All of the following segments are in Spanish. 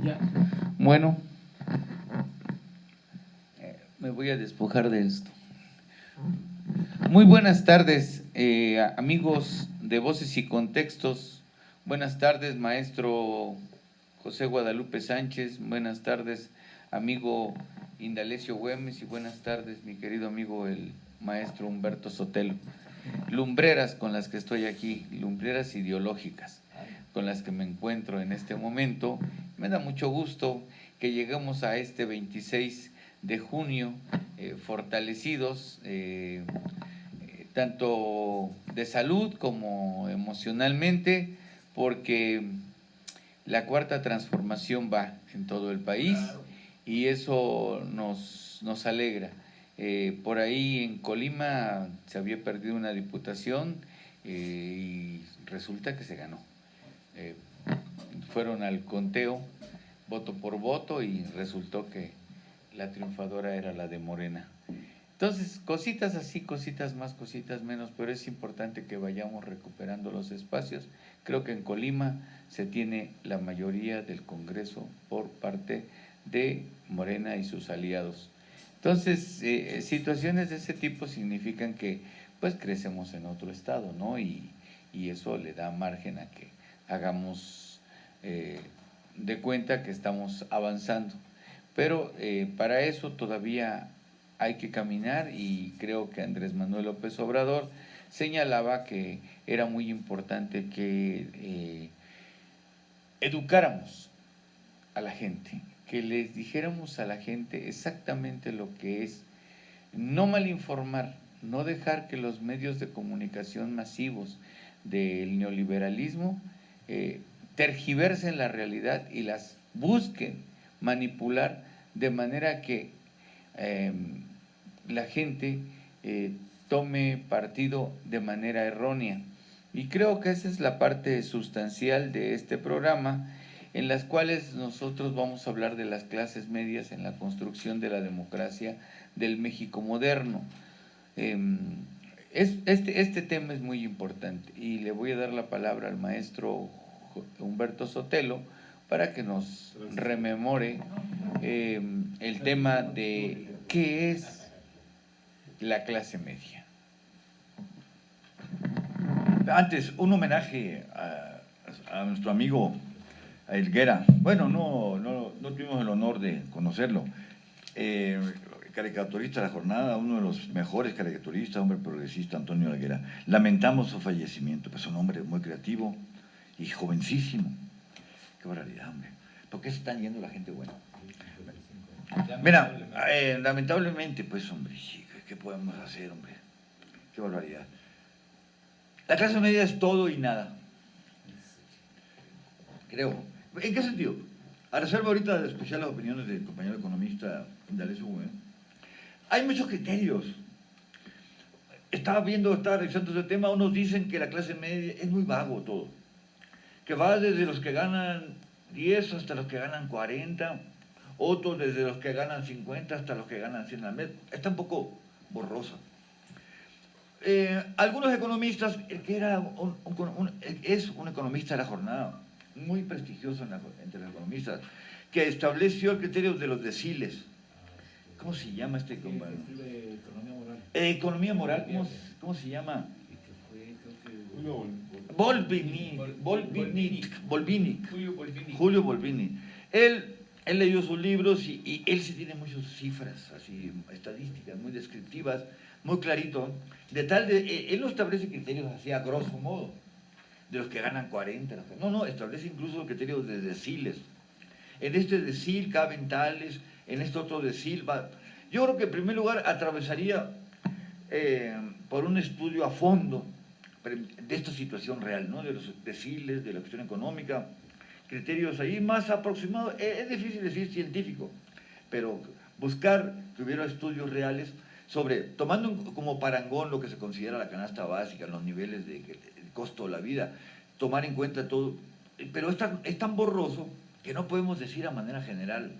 Ya. Bueno, me voy a despojar de esto. Muy buenas tardes, amigos de Voces y Contextos. Buenas tardes, maestro José Guadalupe Sánchez. Buenas tardes, amigo Indalecio Güemes. Y buenas tardes, mi querido amigo el maestro Humberto Sotelo. Lumbreras con las que estoy aquí, lumbreras ideológicas con las que me encuentro en este momento. Me da mucho gusto que lleguemos a este 26 de junio fortalecidos, tanto de salud como emocionalmente, porque la cuarta transformación va en todo el país y eso nos alegra. Por ahí en Colima se había perdido una diputación y resulta que se ganó. Fueron al conteo voto por voto y resultó que la triunfadora era la de Morena. Entonces, cositas así, cositas más, cositas menos, pero es importante que vayamos recuperando los espacios. Creo que en Colima se tiene la mayoría del Congreso por parte de Morena y sus aliados. Entonces, situaciones de ese tipo significan que pues crecemos en otro estado, ¿no? Y eso le da margen a que hagamos de cuenta que estamos avanzando. Pero para eso todavía hay que caminar y creo que Andrés Manuel López Obrador señalaba que era muy importante que educáramos a la gente, que les dijéramos a la gente exactamente lo que es, no malinformar, no dejar que los medios de comunicación masivos del neoliberalismo tergiversen la realidad y las busquen manipular de manera que la gente tome partido de manera errónea. Y creo que esa es la parte sustancial de este programa, en las cuales nosotros vamos a hablar de las clases medias en la construcción de la democracia del México moderno. Este tema es muy importante y le voy a dar la palabra al maestro Humberto Sotelo para que nos rememore el tema de qué es la clase media. Antes, un homenaje a nuestro amigo a Helguera. Bueno, no tuvimos el honor de conocerlo. Caricaturista de la jornada, uno de los mejores caricaturistas, hombre progresista, Antonio Helguera. Lamentamos su fallecimiento, pues un hombre muy creativo y jovencísimo. Qué barbaridad, hombre. ¿Por qué se están yendo la gente buena? Mira, lamentablemente, pues, hombre, ¿qué podemos hacer, hombre? Qué barbaridad. La clase media es todo y nada. Creo. ¿En qué sentido? A reserva ahorita de escuchar las opiniones del compañero economista Indalecio Güemes, hay muchos criterios. Estaba revisando ese tema, unos dicen que la clase media es muy vago todo, que va desde los que ganan 10 hasta los que ganan 40, otros desde los que ganan 50 hasta los que ganan 100 al mes. Está un poco borrosa. Algunos economistas, el que es un economista de la jornada, muy prestigioso entre los economistas, que estableció el criterio de los deciles. ¿Cómo se llama este compañero? Economía moral, ¿cómo se llama? Julio Volvini. Él leyó sus libros y él sí tiene muchas cifras, así, estadísticas, muy descriptivas, muy clarito, él no establece criterios así a grosso modo, de los que ganan 40, establece incluso criterios de deciles. En este decil caben tales, en este otro decil va. Yo creo que en primer lugar atravesaría por un estudio a fondo de esta situación real, ¿no? De los deciles, de la cuestión económica, criterios ahí más aproximados. Es difícil decir científico, pero buscar que hubiera estudios reales sobre, tomando como parangón lo que se considera la canasta básica, los niveles de costo de la vida, tomar en cuenta todo, pero es tan borroso que no podemos decir a manera general,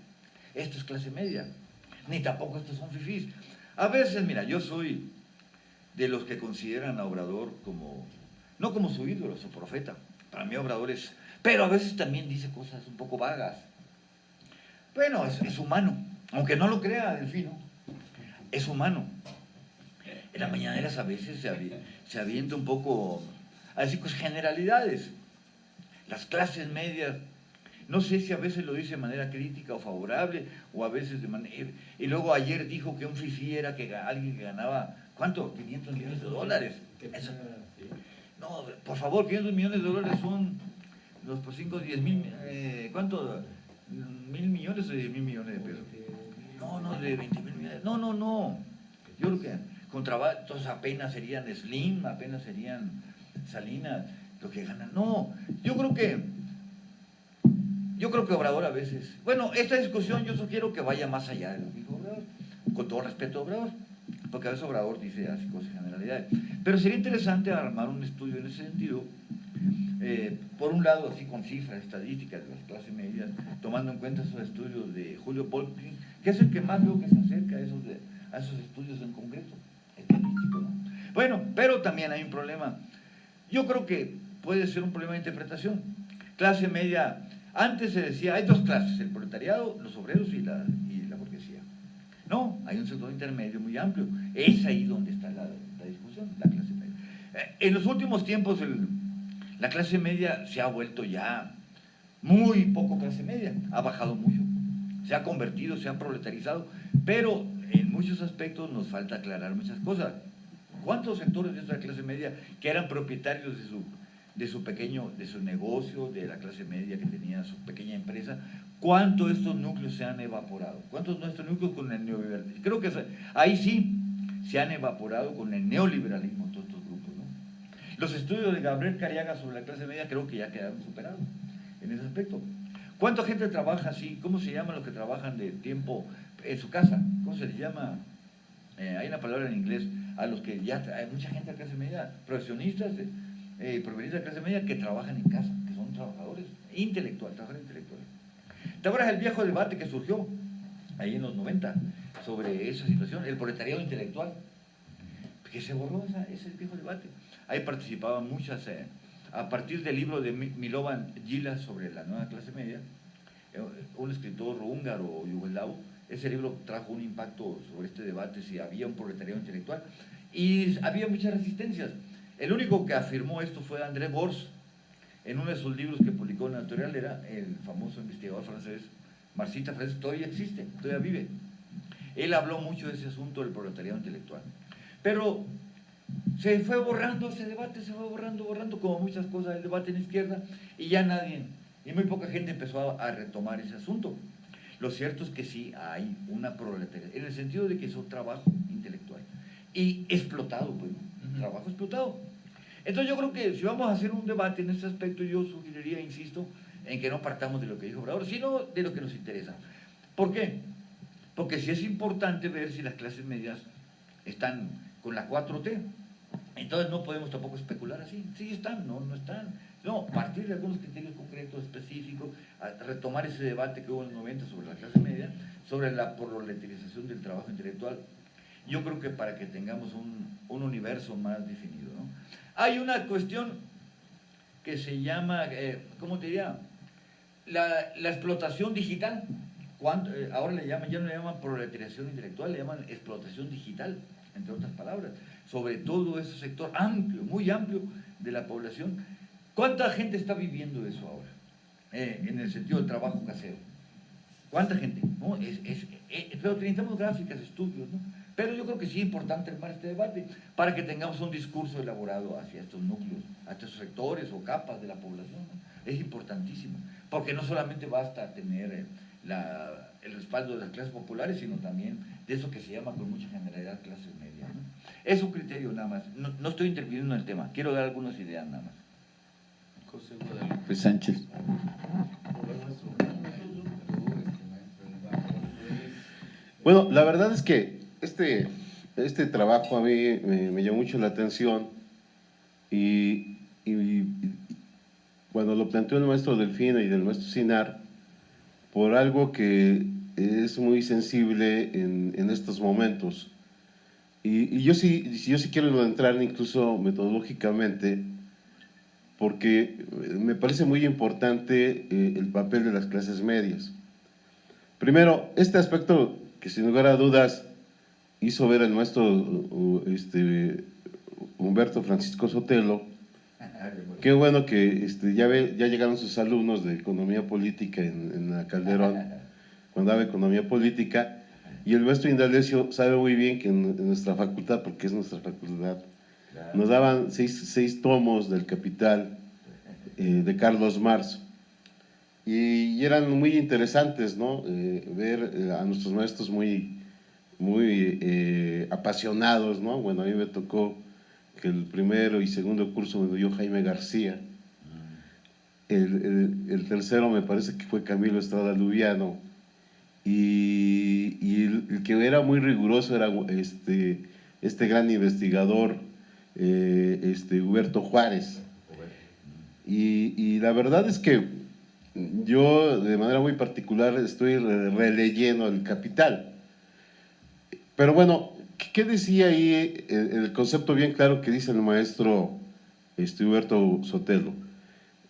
esto es clase media, ni tampoco estos son fifís. A veces, mira, yo soy de los que consideran a Obrador como, no como su ídolo, su profeta. Para mí Obrador es, pero a veces también dice cosas un poco vagas. Bueno, es humano, aunque no lo crea Delfino, es humano. En las mañaneras a veces se avienta un poco a decir pues, generalidades. Las clases medias, no sé si a veces lo dice de manera crítica o favorable, o a veces de manera... Y luego ayer dijo que un fifí era que alguien que ganaba, ¿cuánto? 500 millones de dólares. Eso. No, por favor, 500 millones de dólares son los por 5, 10 mil, ¿cuánto? ¿1.000 millones o 10 mil millones de pesos? No, de 20 mil millones. No. Yo creo que con trabajo, entonces apenas serían Slim, apenas serían Salinas, lo que ganan. No, yo creo que Obrador a veces... Bueno, esta discusión yo sugiero que vaya más allá de lo que dijo Obrador, con todo respeto a Obrador, porque a veces Obrador dice así cosas generalidades. Pero sería interesante armar un estudio en ese sentido, por un lado así con cifras estadísticas de las clases medias, tomando en cuenta esos estudios de Julio Volpin, que es el que más veo que se acerca a esos estudios en concreto, estadísticos, ¿no? Bueno, pero también hay un problema. Yo creo que puede ser un problema de interpretación. Clase media, antes se decía, hay dos clases, el proletariado, los obreros y la burguesía. No, hay un sector intermedio muy amplio. Es ahí donde está la discusión, la clase media. En los últimos tiempos la clase media se ha vuelto ya muy poco clase media, ha bajado mucho, se ha convertido, se ha proletarizado, pero en muchos aspectos nos falta aclarar muchas cosas. ¿Cuántos sectores de esta clase media que eran propietarios de su negocio, de la clase media que tenía su pequeña empresa, cuántos de estos núcleos se han evaporado? ¿Cuántos de nuestros núcleos con el neoliberalismo? Creo que ahí sí se han evaporado con el neoliberalismo todos estos grupos, ¿no? Los estudios de Gabriel Cariaga sobre la clase media creo que ya quedaron superados en ese aspecto. ¿Cuánta gente trabaja así? ¿Cómo se llaman los que trabajan de tiempo en su casa? ¿Cómo se les llama? Hay una palabra en inglés a los que ya hay mucha gente de clase media, profesionistas, provenientes de clase media que trabajan en casa, que son trabajadores trabajadores intelectuales. ¿Te acuerdas del viejo debate que surgió ahí en los 90 sobre esa situación, el proletariado intelectual? Que se borró ese viejo debate. Ahí participaban muchas, a partir del libro de Milovan Gilas sobre la nueva clase media, un escritor húngaro o yugoslavo. Ese libro trajo un impacto sobre este debate, si había un proletariado intelectual, y había muchas resistencias. El único que afirmó esto fue André Gors, en uno de sus libros que publicó en la editorial, era el famoso investigador francés, Marcita Francés, todavía existe, todavía vive. Él habló mucho de ese asunto del proletariado intelectual. Pero se fue borrando ese debate, se fue borrando, como muchas cosas del debate en la izquierda, y ya nadie, y muy poca gente empezó a retomar ese asunto. Lo cierto es que sí hay una proletariedad, en el sentido de que es un trabajo intelectual y explotado, pues, trabajo explotado. Entonces yo creo que si vamos a hacer un debate en este aspecto, yo sugeriría, insisto, en que no partamos de lo que dijo Obrador, sino de lo que nos interesa. ¿Por qué? Porque sí es importante ver si las clases medias están con la 4T. Entonces no podemos tampoco especular así. Sí están, no están. No, partir de algunos criterios concretos, específicos, retomar ese debate que hubo en los 90 sobre la clase media, sobre la proletarización del trabajo intelectual, yo creo que para que tengamos un universo más definido, ¿no? Hay una cuestión que se llama, ¿cómo te diría? La explotación digital. Ahora ya no le llaman proletarización intelectual, le llaman explotación digital, entre otras palabras, sobre todo ese sector amplio, muy amplio de la población. ¿Cuánta gente está viviendo eso ahora? En el sentido del trabajo casero. ¿Cuánta gente? ¿No? Pero necesitamos gráficas, estudios, ¿no? Pero yo creo que sí es importante armar este debate para que tengamos un discurso elaborado hacia estos núcleos, hacia estos sectores o capas de la población, ¿no? Es importantísimo, porque no solamente basta tener el respaldo de las clases populares, sino también de eso que se llama con mucha generalidad clases medias, ¿no? Es un criterio nada más, no estoy interviniendo en el tema, quiero dar algunas ideas nada más. José Guadalupe Sánchez. Bueno, la verdad es que este trabajo a mí me llamó mucho la atención y cuando lo planteó el maestro Delfino y del maestro Sinar, por algo que es muy sensible en estos momentos. Y yo sí quiero entrar incluso metodológicamente, porque me parece muy importante el papel de las clases medias. Primero, este aspecto que sin lugar a dudas hizo ver el maestro Humberto Francisco Sotelo. Qué bueno que ya llegaron sus alumnos de economía política en la Calderón, cuando daba economía política, y el maestro Indalecio sabe muy bien que en nuestra facultad, porque es nuestra facultad, nos daban seis tomos del Capital de Carlos Marx, y eran muy interesantes, ¿no? Ver a nuestros maestros muy apasionados, ¿no? Bueno, a mí me tocó que el primero y segundo curso me dio Jaime García, el tercero me parece que fue Camilo Estrada Lubiano, y el que era muy riguroso era este gran investigador, Huberto Juárez. Y la verdad es que yo de manera muy particular estoy releyendo el Capital. Pero bueno, ¿qué decía ahí el concepto bien claro que dice el maestro Huberto Sotelo?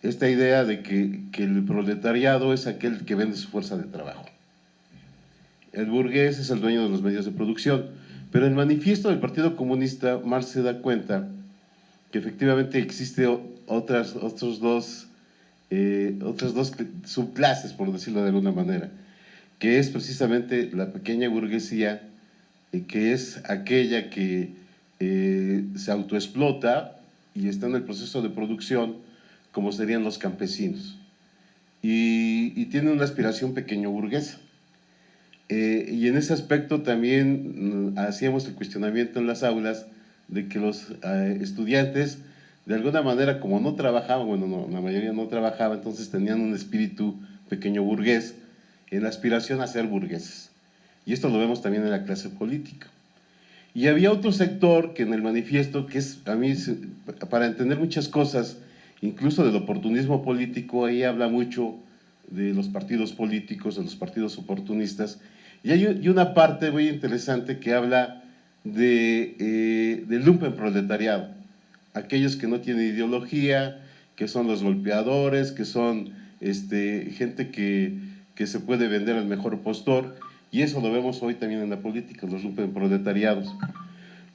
Esta idea de que el proletariado es aquel que vende su fuerza de trabajo. El burgués es el dueño de los medios de producción. Pero en el manifiesto del Partido Comunista, Marx se da cuenta que efectivamente existe otras dos subclases, por decirlo de alguna manera, que es precisamente la pequeña burguesía, que es aquella que se autoexplota y está en el proceso de producción, como serían los campesinos, y tiene una aspiración pequeño burguesa. Y en ese aspecto también hacíamos el cuestionamiento en las aulas de que los estudiantes, de alguna manera, como no trabajaban, bueno, no, la mayoría no trabajaba, entonces tenían un espíritu pequeño burgués en la aspiración a ser burgueses. Y esto lo vemos también en la clase política. Y había otro sector que en el manifiesto, que es, a mí, para entender muchas cosas, incluso del oportunismo político, ahí habla mucho de los partidos políticos, de los partidos oportunistas, y hay una parte muy interesante que habla del lumpenproletariado, aquellos que no tienen ideología, que son los golpeadores, que son gente que se puede vender al mejor postor, y eso lo vemos hoy también en la política, los lumpenproletariados.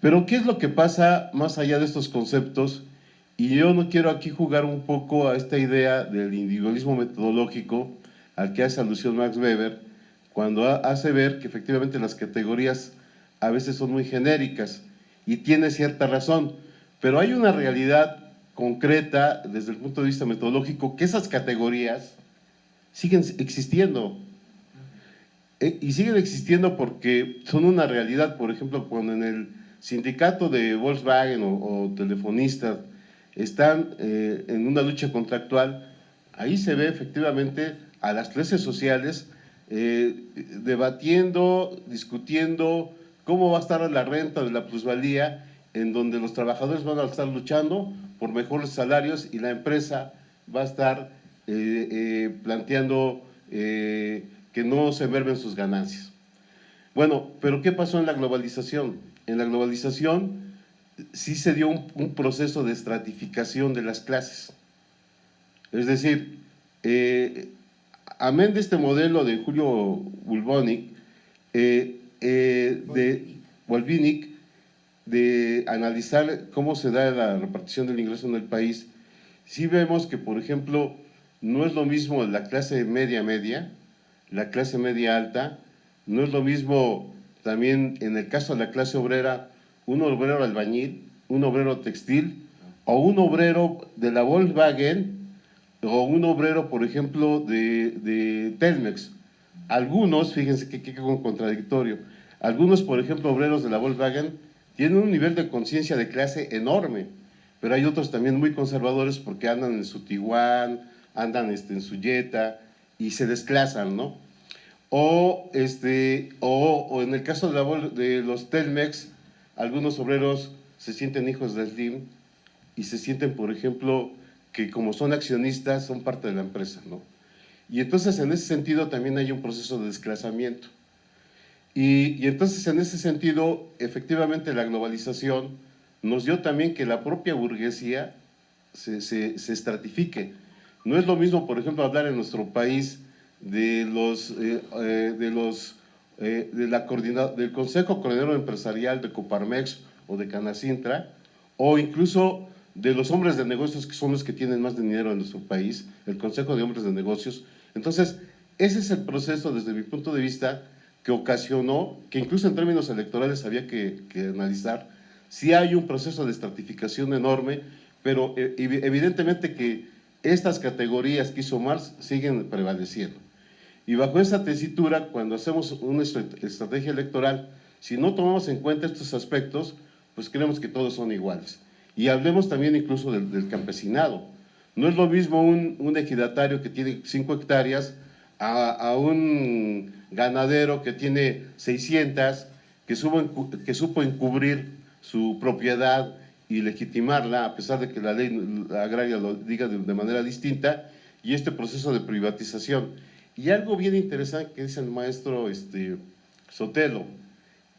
Pero ¿qué es lo que pasa más allá de estos conceptos? Y yo no quiero aquí jugar un poco a esta idea del individualismo metodológico al que hace alusión Max Weber, cuando hace ver que efectivamente las categorías a veces son muy genéricas, y tiene cierta razón, pero hay una realidad concreta desde el punto de vista metodológico, que esas categorías siguen existiendo. Y siguen existiendo porque son una realidad. Por ejemplo, cuando en el sindicato de Volkswagen o telefonistas están en una lucha contractual, ahí se ve efectivamente a las clases sociales debatiendo, discutiendo cómo va a estar la renta de la plusvalía, en donde los trabajadores van a estar luchando por mejores salarios y la empresa va a estar planteando que no se mermen sus ganancias. Bueno, pero ¿qué pasó en la globalización? En la globalización sí se dio un proceso de estratificación de las clases. Es decir, amén de este modelo de Julio Volvinic, de analizar cómo se da la repartición del ingreso en el país, sí vemos que, por ejemplo, no es lo mismo la clase media, la clase media alta, no es lo mismo también en el caso de la clase obrera, un obrero albañil, un obrero textil, o un obrero de la Volkswagen, o un obrero, por ejemplo, de Telmex. Algunos, fíjense que contradictorio, algunos, por ejemplo, obreros de la Volkswagen tienen un nivel de conciencia de clase enorme, pero hay otros también muy conservadores porque andan en su Tiguan, andan en su Jetta y se desclasan, ¿no? O en el caso de los Telmex, algunos obreros se sienten hijos del Slim y se sienten, por ejemplo, que como son accionistas, son parte de la empresa, ¿no? Y entonces en ese sentido también hay un proceso de desclasamiento. Y entonces en ese sentido, efectivamente la globalización nos dio también que la propia burguesía se estratifique. No es lo mismo, por ejemplo, hablar en nuestro país del Consejo Coordinador Empresarial de Coparmex o de Canacintra, o incluso de los hombres de negocios, que son los que tienen más dinero en nuestro país, el Consejo de Hombres de Negocios. Entonces, ese es el proceso, desde mi punto de vista, que ocasionó, que incluso en términos electorales había que analizar. Sí hay un proceso de estratificación enorme, pero evidentemente que estas categorías que hizo Marx siguen prevaleciendo. Y bajo esa tesitura, cuando hacemos una estrategia electoral, si no tomamos en cuenta estos aspectos, pues creemos que todos son iguales. Y hablemos también incluso del campesinado. No es lo mismo un ejidatario que tiene 5 hectáreas a un ganadero que tiene 600, que supo encubrir su propiedad y legitimarla, a pesar de que la ley agraria lo diga de manera distinta, y este proceso de privatización. Y algo bien interesante que dice el maestro Sotelo,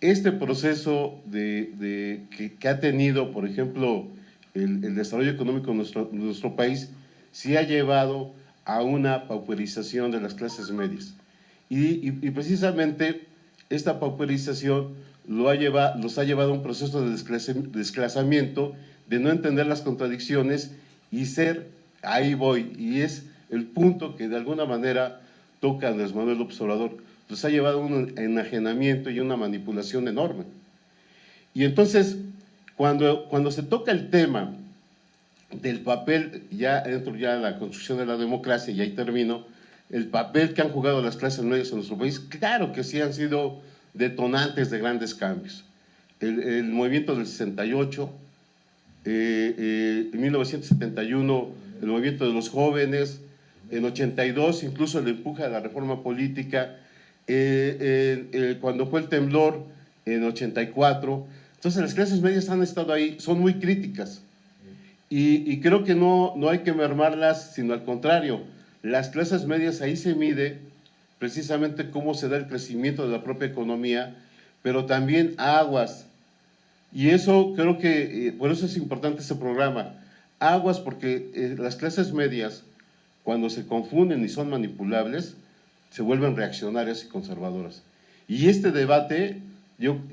este proceso que ha tenido, por ejemplo, el desarrollo económico de nuestro país, sí ha llevado a una pauperización de las clases medias. Y precisamente esta pauperización los ha llevado a un proceso de desclasamiento, de no entender las contradicciones y ser, ahí voy, y es el punto que de alguna manera toca Andrés Manuel López Obrador, los ha llevado a un enajenamiento y una manipulación enorme. Y entonces, cuando se toca el tema del papel, ya entro ya en la construcción de la democracia, y ahí termino, el papel que han jugado las clases medias en nuestro país, claro que sí han sido detonantes de grandes cambios. El movimiento del 68, en 1971, el movimiento de los jóvenes, en 82 incluso el empuje a la reforma política, cuando fue el temblor en 84. Entonces las clases medias han estado ahí, son muy críticas, y creo que no hay que mermarlas, sino al contrario, las clases medias ahí se mide precisamente cómo se da el crecimiento de la propia economía, pero también aguas, y eso creo que, por eso es importante este programa, aguas, porque las clases medias, cuando se confunden y son manipulables, se vuelven reaccionarias y conservadoras. Y este debate,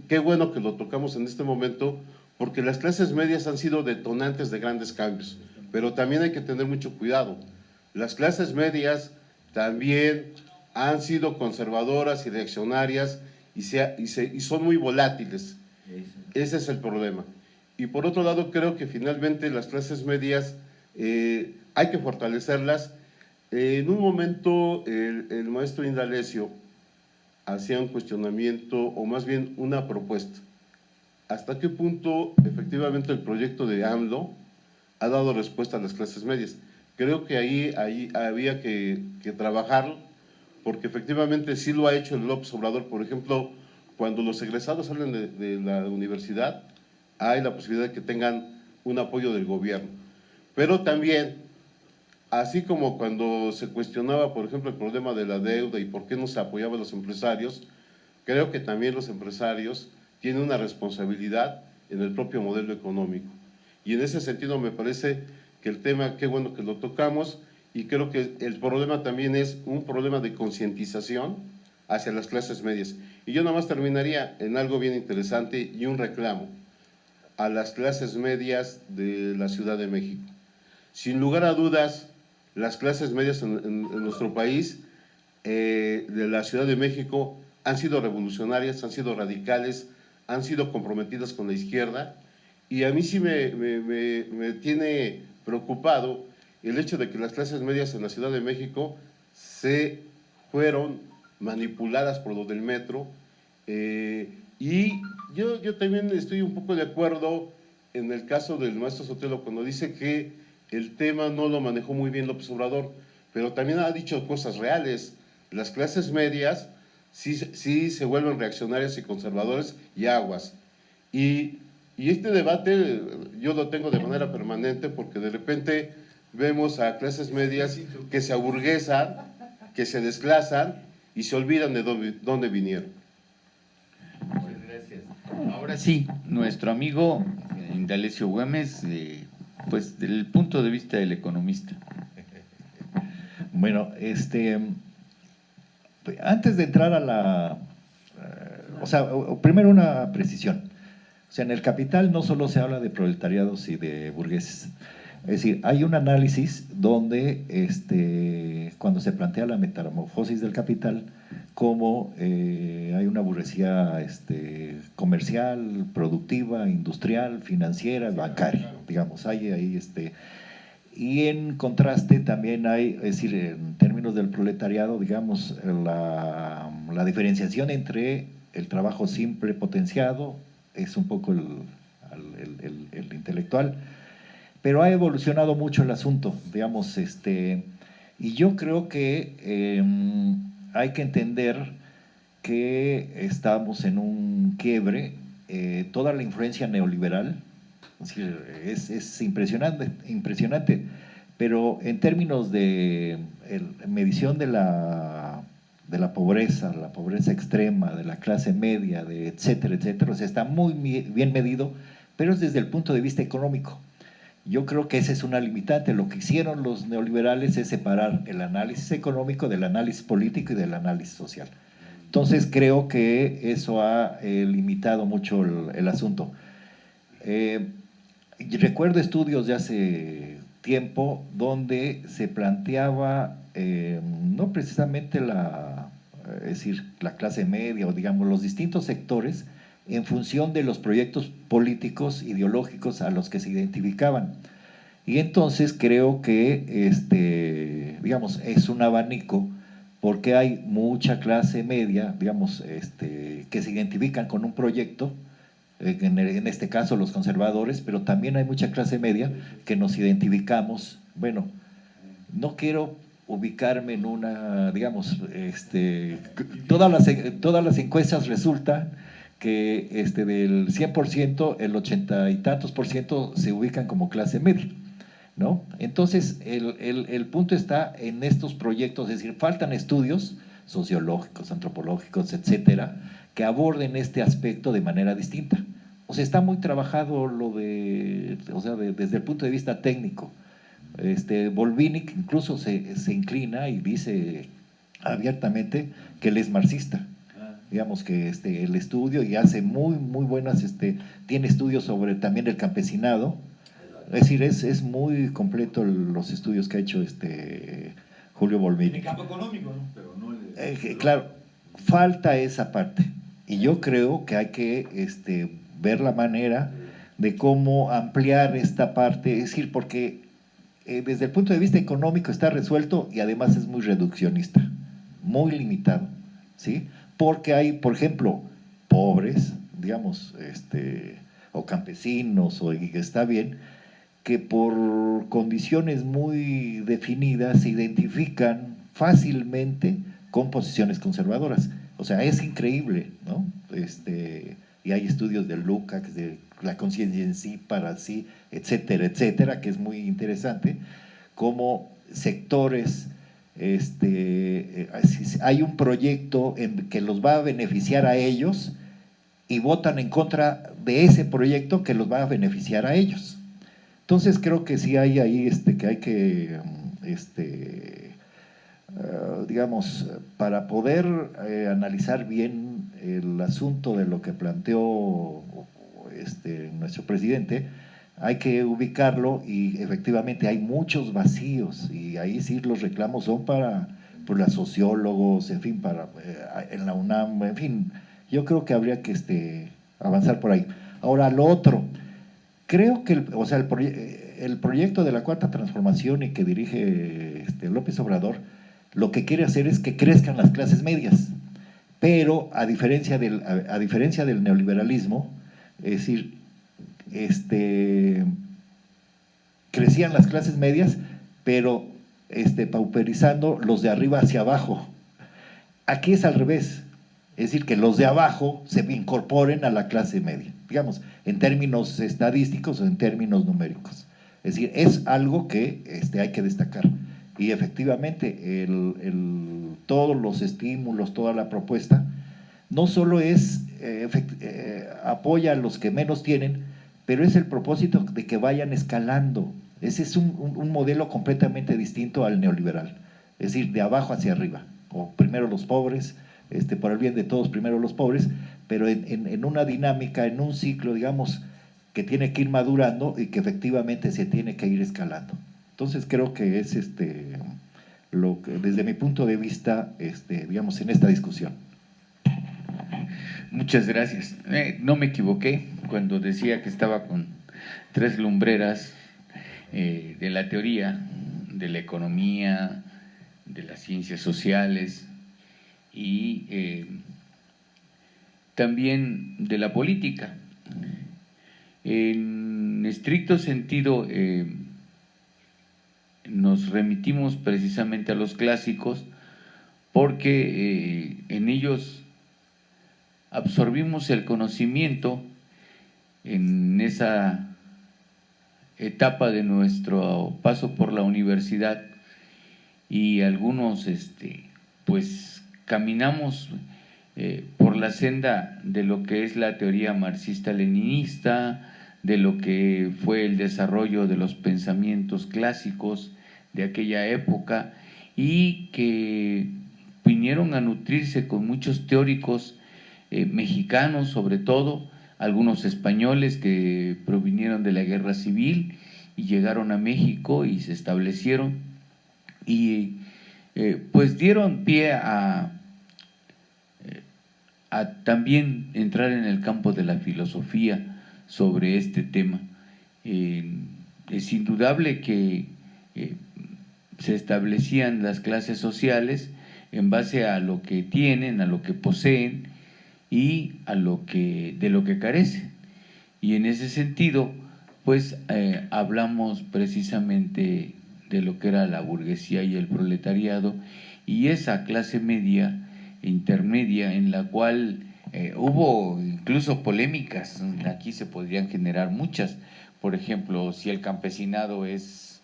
qué bueno que lo tocamos en este momento, porque las clases medias han sido detonantes de grandes cambios, pero también hay que tener mucho cuidado. Las clases medias también han sido conservadoras y reaccionarias y son muy volátiles. Ese es el problema. Y por otro lado, creo que finalmente las clases medias hay que fortalecerlas. En un momento el maestro Indalecio hacía un cuestionamiento, o más bien una propuesta. ¿Hasta qué punto efectivamente el proyecto de AMLO ha dado respuesta a las clases medias? Creo que ahí había que trabajar, porque efectivamente sí lo ha hecho el López Obrador. Por ejemplo, cuando los egresados salen de la universidad, hay la posibilidad de que tengan un apoyo del gobierno. Pero también, así como cuando se cuestionaba, por ejemplo, el problema de la deuda y por qué no se apoyaba a los empresarios, creo que también los empresarios tienen una responsabilidad en el propio modelo económico. Y en ese sentido me parece que el tema, qué bueno que lo tocamos, y creo que el problema también es un problema de concientización hacia las clases medias. Y yo nada más terminaría en algo bien interesante y un reclamo a las clases medias de la Ciudad de México. Sin lugar a dudas, las clases medias en nuestro país, de la Ciudad de México, han sido revolucionarias, han sido radicales, han sido comprometidas con la izquierda, y a mí sí me tiene preocupado el hecho de que las clases medias en la Ciudad de México se fueron manipuladas por lo del metro, y yo también estoy un poco de acuerdo en el caso del maestro Sotelo cuando dice que el tema no lo manejó muy bien López Obrador, pero también ha dicho cosas reales. Las clases medias sí se vuelven reaccionarias y conservadores y aguas. Y este debate yo lo tengo de manera permanente, porque de repente vemos a clases medias que se aburguesan, que se desclasan y se olvidan de dónde vinieron. Muchas gracias. Ahora sí, nuestro amigo Indalecio Güemes, pues del punto de vista del economista. Bueno, Antes de entrar a la… o sea, primero una precisión. O sea, en el Capital no solo se habla de proletariados y de burgueses. Es decir, hay un análisis donde, cuando se plantea la metamorfosis del capital, como hay una burguesía comercial, productiva, industrial, financiera, bancaria, digamos, hay ahí y en contraste también hay, es decir, en términos del proletariado, digamos, la diferenciación entre el trabajo simple potenciado, es un poco el intelectual, pero ha evolucionado mucho el asunto, digamos, y yo creo que hay que entender que estamos en un quiebre, toda la influencia neoliberal, es decir, es impresionante, pero en términos de medición de la pobreza, la pobreza extrema, de la clase media, de etcétera, etcétera, o sea, está muy bien medido, pero es desde el punto de vista económico. Yo creo que esa es una limitante. Lo que hicieron los neoliberales es separar el análisis económico del análisis político y del análisis social. Entonces creo que eso ha limitado mucho el asunto. Recuerdo estudios de hace tiempo donde se planteaba no precisamente es decir, la clase media o digamos los distintos sectores en función de los proyectos políticos, ideológicos a los que se identificaban. Y entonces creo que, digamos, es un abanico porque hay mucha clase media, digamos, que se identifican con un proyecto, en este caso los conservadores, pero también hay mucha clase media que nos identificamos, bueno, no quiero ubicarme en una, digamos, todas las encuestas resultan que del 100%, el 80 y tantos por ciento se ubican como clase media, ¿no? Entonces, el punto está en estos proyectos, es decir, faltan estudios sociológicos, antropológicos, etcétera, que aborden este aspecto de manera distinta. O sea, está muy trabajado desde el punto de vista técnico. Volvinic incluso se inclina y dice abiertamente que él es marxista. Digamos que el estudio y hace muy buenas, tiene estudios sobre también el campesinado. Es decir, es muy completo los estudios que ha hecho Julio Volvinic. En el campo económico, ¿no? Pero no claro, falta esa parte. Y yo creo que hay que ver la manera de cómo ampliar esta parte, es decir, porque desde el punto de vista económico está resuelto y además es muy reduccionista, muy limitado, ¿sí? Porque hay, por ejemplo, pobres, digamos, o campesinos, y está bien, que por condiciones muy definidas se identifican fácilmente con posiciones conservadoras. O sea, es increíble, ¿no? Y hay estudios de Lukács, de la conciencia en sí, para sí, etcétera, etcétera, que es muy interesante, como sectores, hay un proyecto que los va a beneficiar a ellos y votan en contra de ese proyecto que los va a beneficiar a ellos. Entonces creo que sí hay ahí que hay que, digamos, para poder analizar bien el asunto de lo que planteó nuestro presidente, hay que ubicarlo y efectivamente hay muchos vacíos y ahí sí los reclamos son para los sociólogos, en fin, en la UNAM, en fin, yo creo que habría que avanzar por ahí. Ahora, lo otro, creo que el proyecto de la Cuarta Transformación y que dirige López Obrador, lo que quiere hacer es que crezcan las clases medias, pero a diferencia del neoliberalismo, es decir, crecían las clases medias, pero pauperizando los de arriba hacia abajo. Aquí es al revés, es decir, que los de abajo se incorporen a la clase media, digamos, en términos estadísticos o en términos numéricos. Es decir, es algo que hay que destacar. Y efectivamente, todos los estímulos, toda la propuesta, no solo apoya a los que menos tienen, pero es el propósito de que vayan escalando. Ese es un modelo completamente distinto al neoliberal, es decir, de abajo hacia arriba. o primero los pobres, por el bien de todos, primero los pobres, pero en una dinámica, en un ciclo, digamos, que tiene que ir madurando y que efectivamente se tiene que ir escalando. Entonces creo que es lo que, desde mi punto de vista, digamos, en esta discusión. Muchas gracias. No me equivoqué cuando decía que estaba con tres lumbreras de la teoría, de la economía, de las ciencias sociales y también de la política. En estricto sentido, nos remitimos precisamente a los clásicos porque en ellos absorbimos el conocimiento en esa etapa de nuestro paso por la universidad y algunos pues caminamos por la senda de lo que es la teoría marxista-leninista, de lo que fue el desarrollo de los pensamientos clásicos de aquella época y que vinieron a nutrirse con muchos teóricos mexicanos, sobre todo algunos españoles que provinieron de la guerra civil y llegaron a México y se establecieron y pues dieron pie a también entrar en el campo de la filosofía sobre este tema. Es indudable que se establecían las clases sociales en base a lo que tienen, a lo que poseen y a de lo que carecen. Y en ese sentido, pues hablamos precisamente de lo que era la burguesía y el proletariado y esa clase media e intermedia en la cual hubo incluso polémicas. Aquí se podrían generar muchas. Por ejemplo, si el campesinado es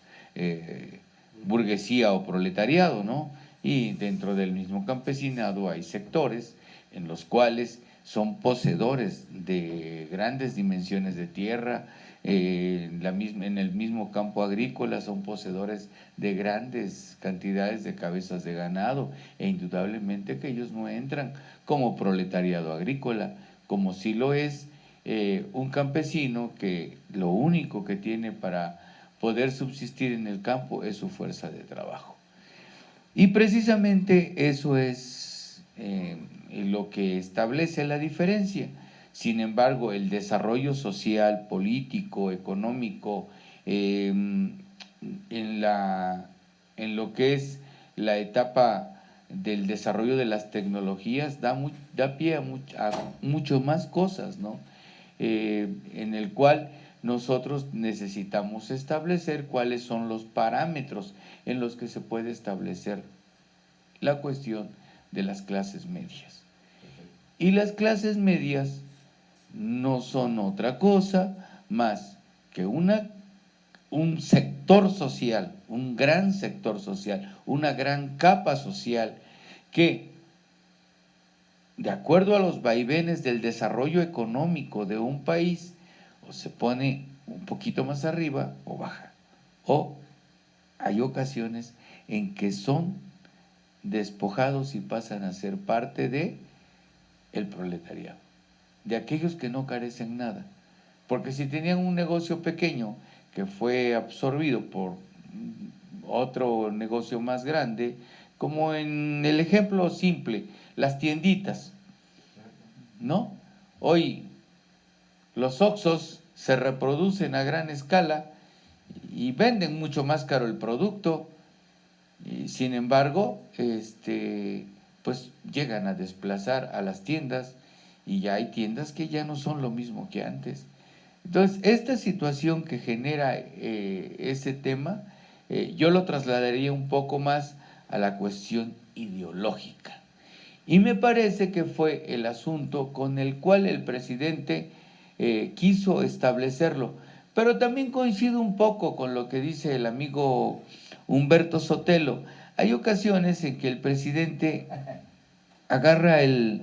burguesía o proletariado, ¿no? Y dentro del mismo campesinado hay sectores en los cuales son poseedores de grandes dimensiones de tierra, en el mismo campo agrícola son poseedores de grandes cantidades de cabezas de ganado e indudablemente que ellos no entran como proletariado agrícola, como sí lo es un campesino que lo único que tiene para poder subsistir en el campo es su fuerza de trabajo. Y precisamente eso es lo que establece la diferencia. Sin embargo, el desarrollo social, político, económico, en lo que es la etapa del desarrollo de las tecnologías, da pie a mucho más cosas, ¿no? En el cual nosotros necesitamos establecer cuáles son los parámetros en los que se puede establecer la cuestión de las clases medias. Y las clases medias no son otra cosa más que un sector social, un gran sector social, una gran capa social que, de acuerdo a los vaivenes del desarrollo económico de un país, o se pone un poquito más arriba o baja, o hay ocasiones en que son despojados y pasan a ser parte de el proletariado, de aquellos que no carecen nada, porque si tenían un negocio pequeño que fue absorbido por otro negocio más grande, como en el ejemplo simple, las tienditas, ¿no? Hoy los Oxxos se reproducen a gran escala y venden mucho más caro el producto, y sin embargo, pues llegan a desplazar a las tiendas y ya hay tiendas que ya no son lo mismo que antes. Entonces, esta situación que genera ese tema, yo lo trasladaría un poco más a la cuestión ideológica. Y me parece que fue el asunto con el cual el presidente quiso establecerlo. Pero también coincido un poco con lo que dice el amigo Humberto Sotelo. Hay ocasiones en que el presidente agarra el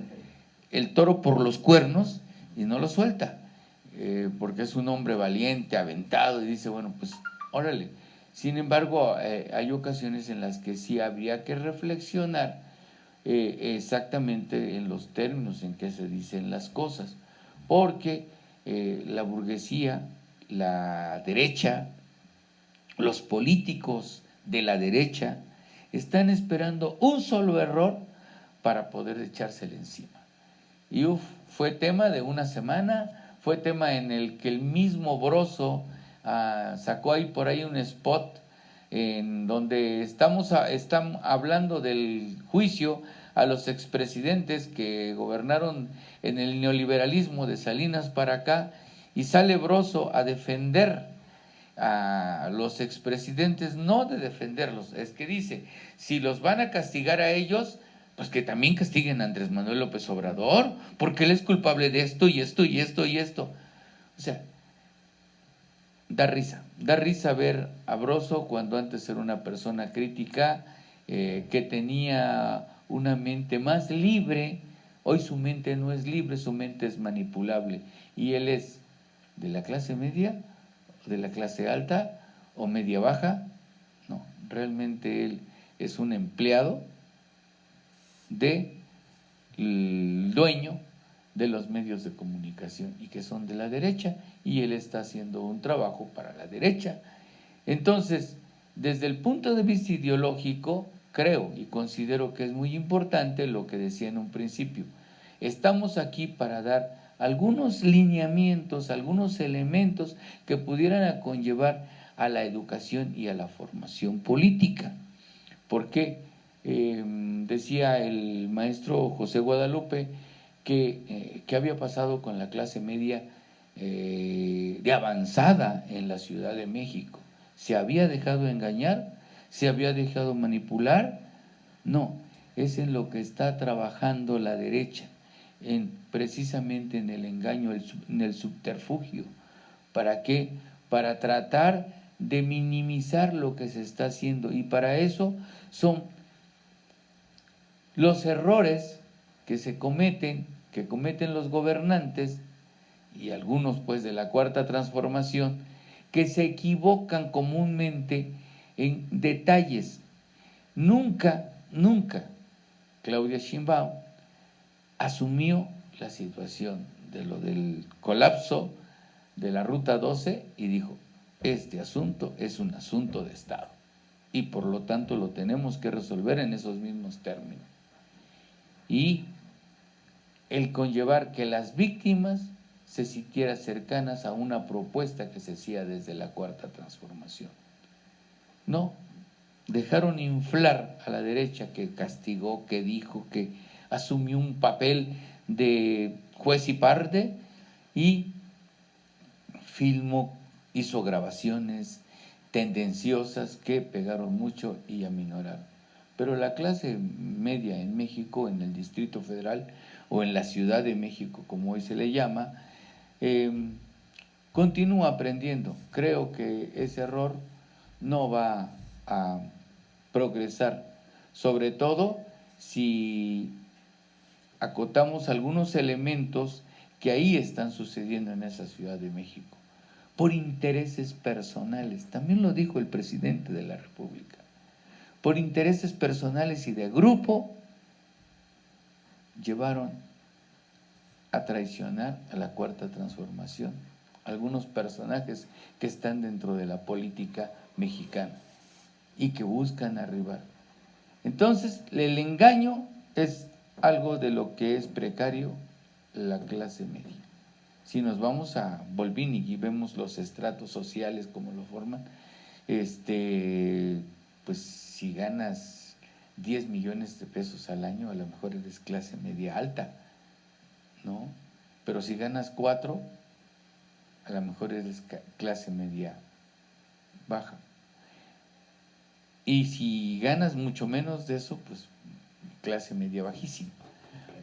toro por los cuernos y no lo suelta, porque es un hombre valiente, aventado, y dice, bueno, pues órale. Sin embargo, hay ocasiones en las que sí habría que reflexionar, exactamente en los términos en que se dicen las cosas, porque la burguesía, la derecha, los políticos de la derecha están esperando un solo error para poder echársele encima. Y fue tema de una semana, fue tema en el que el mismo Broso sacó ahí por ahí un spot en donde están hablando del juicio a los expresidentes que gobernaron en el neoliberalismo de Salinas para acá, y sale Broso a defender a los expresidentes, no de defenderlos, es que dice, si los van a castigar a ellos, pues que también castiguen a Andrés Manuel López Obrador, porque él es culpable de esto y esto y esto y esto. O sea, da risa ver a Broso cuando antes era una persona crítica, que tenía una mente más libre. Hoy su mente no es libre, su mente es manipulable, y él es de la clase media, de la clase alta o media baja. No, realmente él es un empleado del dueño de los medios de comunicación y que son de la derecha, y él está haciendo un trabajo para la derecha. Entonces, desde el punto de vista ideológico, creo y considero que es muy importante lo que decía en un principio. Estamos aquí para dar algunos lineamientos, algunos elementos que pudieran conllevar a la educación y a la formación política. ¿Por qué? Decía el maestro José Guadalupe que había pasado con la clase media de avanzada en la Ciudad de México. ¿Se había dejado engañar? ¿Se había dejado manipular? No, es en lo que está trabajando la derecha, precisamente en el engaño, en el subterfugio. ¿Para qué? Para tratar de minimizar lo que se está haciendo, y para eso son los errores que cometen los gobernantes y algunos pues de la Cuarta Transformación, que se equivocan comúnmente en detalles. Nunca Claudia Sheinbaum asumió la situación de lo del colapso de la Ruta 12 y dijo, este asunto es un asunto de Estado y por lo tanto lo tenemos que resolver en esos mismos términos. Y el conllevar que las víctimas se sintieran cercanas a una propuesta que se hacía desde la Cuarta Transformación. No, dejaron inflar a la derecha, que castigó, que dijo, que asumió un papel de juez y parte, y filmó, hizo grabaciones tendenciosas que pegaron mucho y aminoraron. Pero la clase media en México, en el Distrito Federal o en la Ciudad de México, como hoy se le llama, continúa aprendiendo. Creo que ese error no va a progresar, sobre todo si acotamos algunos elementos que ahí están sucediendo en esa Ciudad de México, por intereses personales. También lo dijo el presidente de la República. Por intereses personales y de grupo, llevaron a traicionar a la Cuarta Transformación algunos personajes que están dentro de la política mexicana y que buscan arribar. Entonces, el engaño es algo de lo que es precario la clase media. Si nos vamos a Volvini y vemos los estratos sociales como lo forman, pues si ganas 10 millones de pesos al año, a lo mejor eres clase media alta, ¿no? Pero si ganas 4, a lo mejor eres clase media baja. Y si ganas mucho menos de eso, pues clase media bajísima.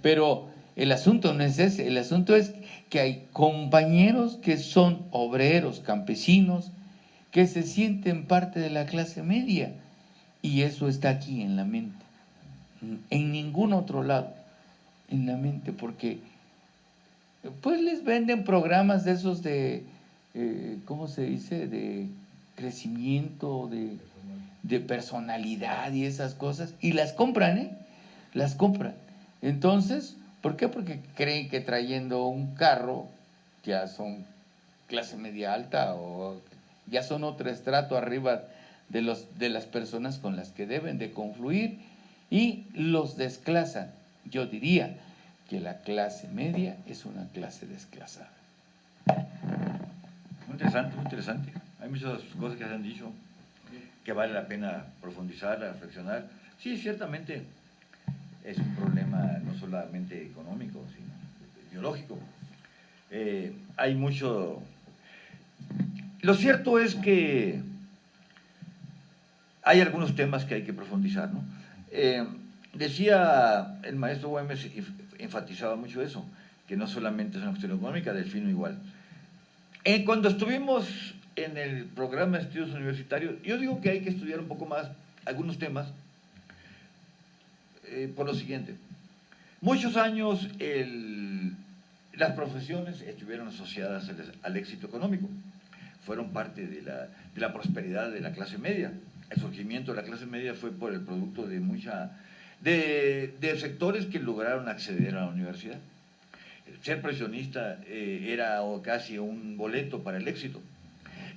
Pero el asunto no es ese, el asunto es que hay compañeros que son obreros, campesinos, que se sienten parte de la clase media, y eso está aquí en la mente, en ningún otro lado, en la mente, porque pues les venden programas de esos de, ¿cómo se dice?, de crecimiento, de personalidad y esas cosas, y las compran, las compran. Entonces, ¿por qué? Porque creen que trayendo un carro ya son clase media alta o ya son otro estrato arriba de las personas con las que deben de confluir y los desclasan. Yo diría que la clase media es una clase desclasada. Muy interesante, muy interesante. Hay muchas cosas que se han dicho que vale la pena profundizar, reflexionar. Sí, ciertamente es un problema no solamente económico, sino biológico. Hay mucho... Lo cierto es que hay algunos temas que hay que profundizar, ¿no? Decía el maestro Güemes, enfatizaba mucho eso, que no solamente es una cuestión económica, Delfino igual. Cuando estuvimos en el programa de estudios universitarios, yo digo que hay que estudiar un poco más algunos temas por lo siguiente. Muchos años las profesiones estuvieron asociadas al éxito económico, fueron parte de la prosperidad de la clase media. El surgimiento de la clase media fue por el producto de sectores que lograron acceder a la universidad. Ser profesionista era casi un boleto para el éxito.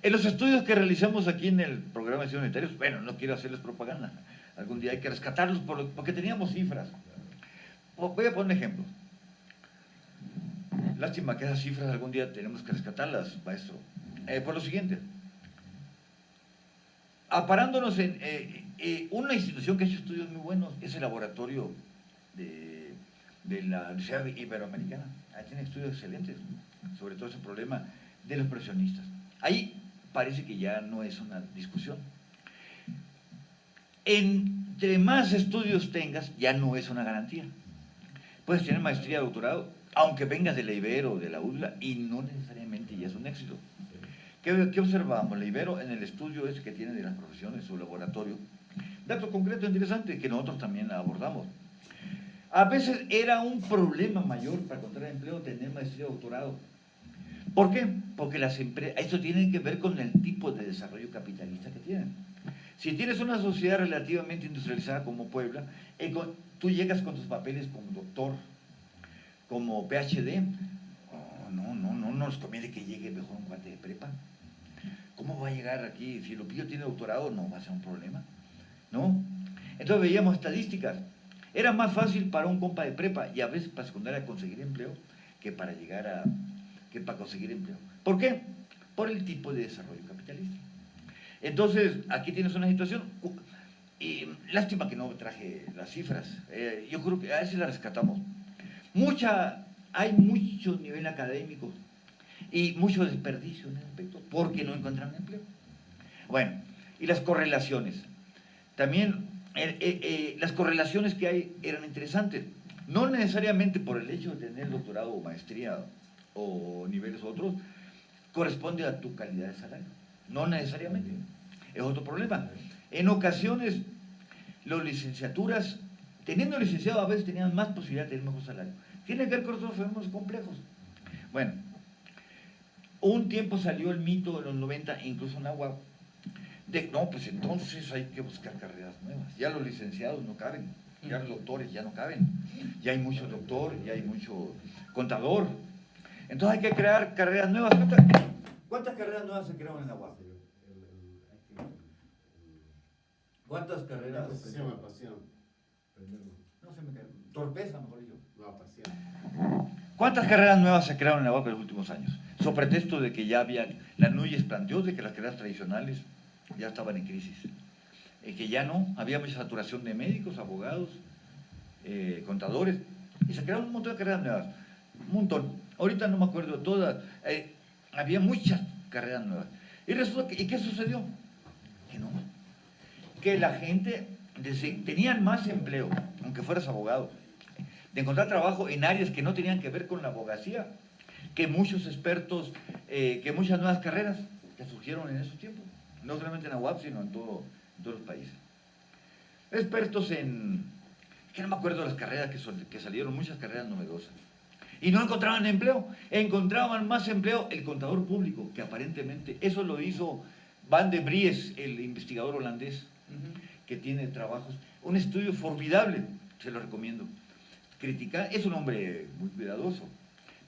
En los estudios que realizamos aquí en el programa de estudios universitarios, bueno, no quiero hacerles propaganda, algún día hay que rescatarlos porque teníamos cifras. Voy a poner un ejemplo. Lástima que esas cifras algún día tenemos que rescatarlas, maestro. Por lo siguiente, aparándonos en una institución que ha hecho estudios muy buenos, es el laboratorio de la Universidad Iberoamericana. Ahí tiene estudios excelentes sobre todo ese problema de los profesionistas. Ahí parece que ya no es una discusión. Entre más estudios tengas, ya no es una garantía. Puedes tener maestría, doctorado, aunque vengas de la Ibero o de la UDLA, y no necesariamente ya es un éxito. ¿Qué observamos? La Ibero, en el estudio ese que tiene de las profesiones, su laboratorio, dato concreto interesante que nosotros también abordamos. A veces era un problema mayor para encontrar empleo tener maestría o doctorado. ¿Por qué? Porque las empresas, esto tiene que ver con el tipo de desarrollo capitalista que tienen. Si tienes una sociedad relativamente industrializada como Puebla, tú llegas con tus papeles como doctor, como PhD, no nos conviene que llegue mejor un cuate de prepa. ¿Cómo va a llegar aquí? Si Lupillo tiene doctorado, no va a ser un problema, ¿no? Entonces veíamos estadísticas. Era más fácil para un compa de prepa y a veces para secundaria conseguir empleo que para conseguir empleo. ¿Por qué? Por el tipo de desarrollo capitalista. Entonces, aquí tienes una situación. Lástima que no traje las cifras. Yo creo que a veces las rescatamos. Hay mucho nivel académico y mucho desperdicio en el aspecto porque no encuentran empleo. Bueno, y las correlaciones. También las correlaciones que hay eran interesantes. No necesariamente por el hecho de tener doctorado o maestría o niveles otros, corresponde a tu calidad de salario. No necesariamente. Es otro problema. En ocasiones, las licenciaturas, teniendo licenciado, a veces tenían más posibilidad de tener mejor salario. Tiene que ver con otros fenómenos complejos. Bueno, un tiempo salió el mito de los 90, incluso en agua, no, pues entonces hay que buscar carreras nuevas. Ya los licenciados no caben, ya los doctores ya no caben. Ya hay mucho doctor, ya hay mucho contador. Entonces hay que crear carreras nuevas. ¿Cuántas carreras nuevas se crearon en la UAP? ¿Cuántas carreras? Se llama pasión. No se me cae. Torpeza, mejor dicho. No, pasión. ¿Cuántas carreras nuevas se crearon en la UAP en los últimos años? So pretexto de que ya había, la Núñez planteó de que las carreras tradicionales ya estaban en crisis. Que ya no, había mucha saturación de médicos, abogados, contadores, y se crearon un montón de carreras nuevas. Un montón. Ahorita no me acuerdo de todas. Había muchas carreras nuevas. Y resulta que, ¿y qué sucedió? Que no. Que la gente tenían más empleo, aunque fueras abogado, de encontrar trabajo en áreas que no tenían que ver con la abogacía, que muchos expertos, que muchas nuevas carreras que surgieron en esos tiempos, no solamente en la UAP, sino en todos los países. Expertos que no me acuerdo de las carreras que salieron, muchas carreras novedosas. Y no encontraban empleo, encontraban más empleo el contador público, que aparentemente eso lo hizo Van de Bries, el investigador holandés, que tiene trabajos, un estudio formidable. se lo recomiendo. Es un hombre muy cuidadoso,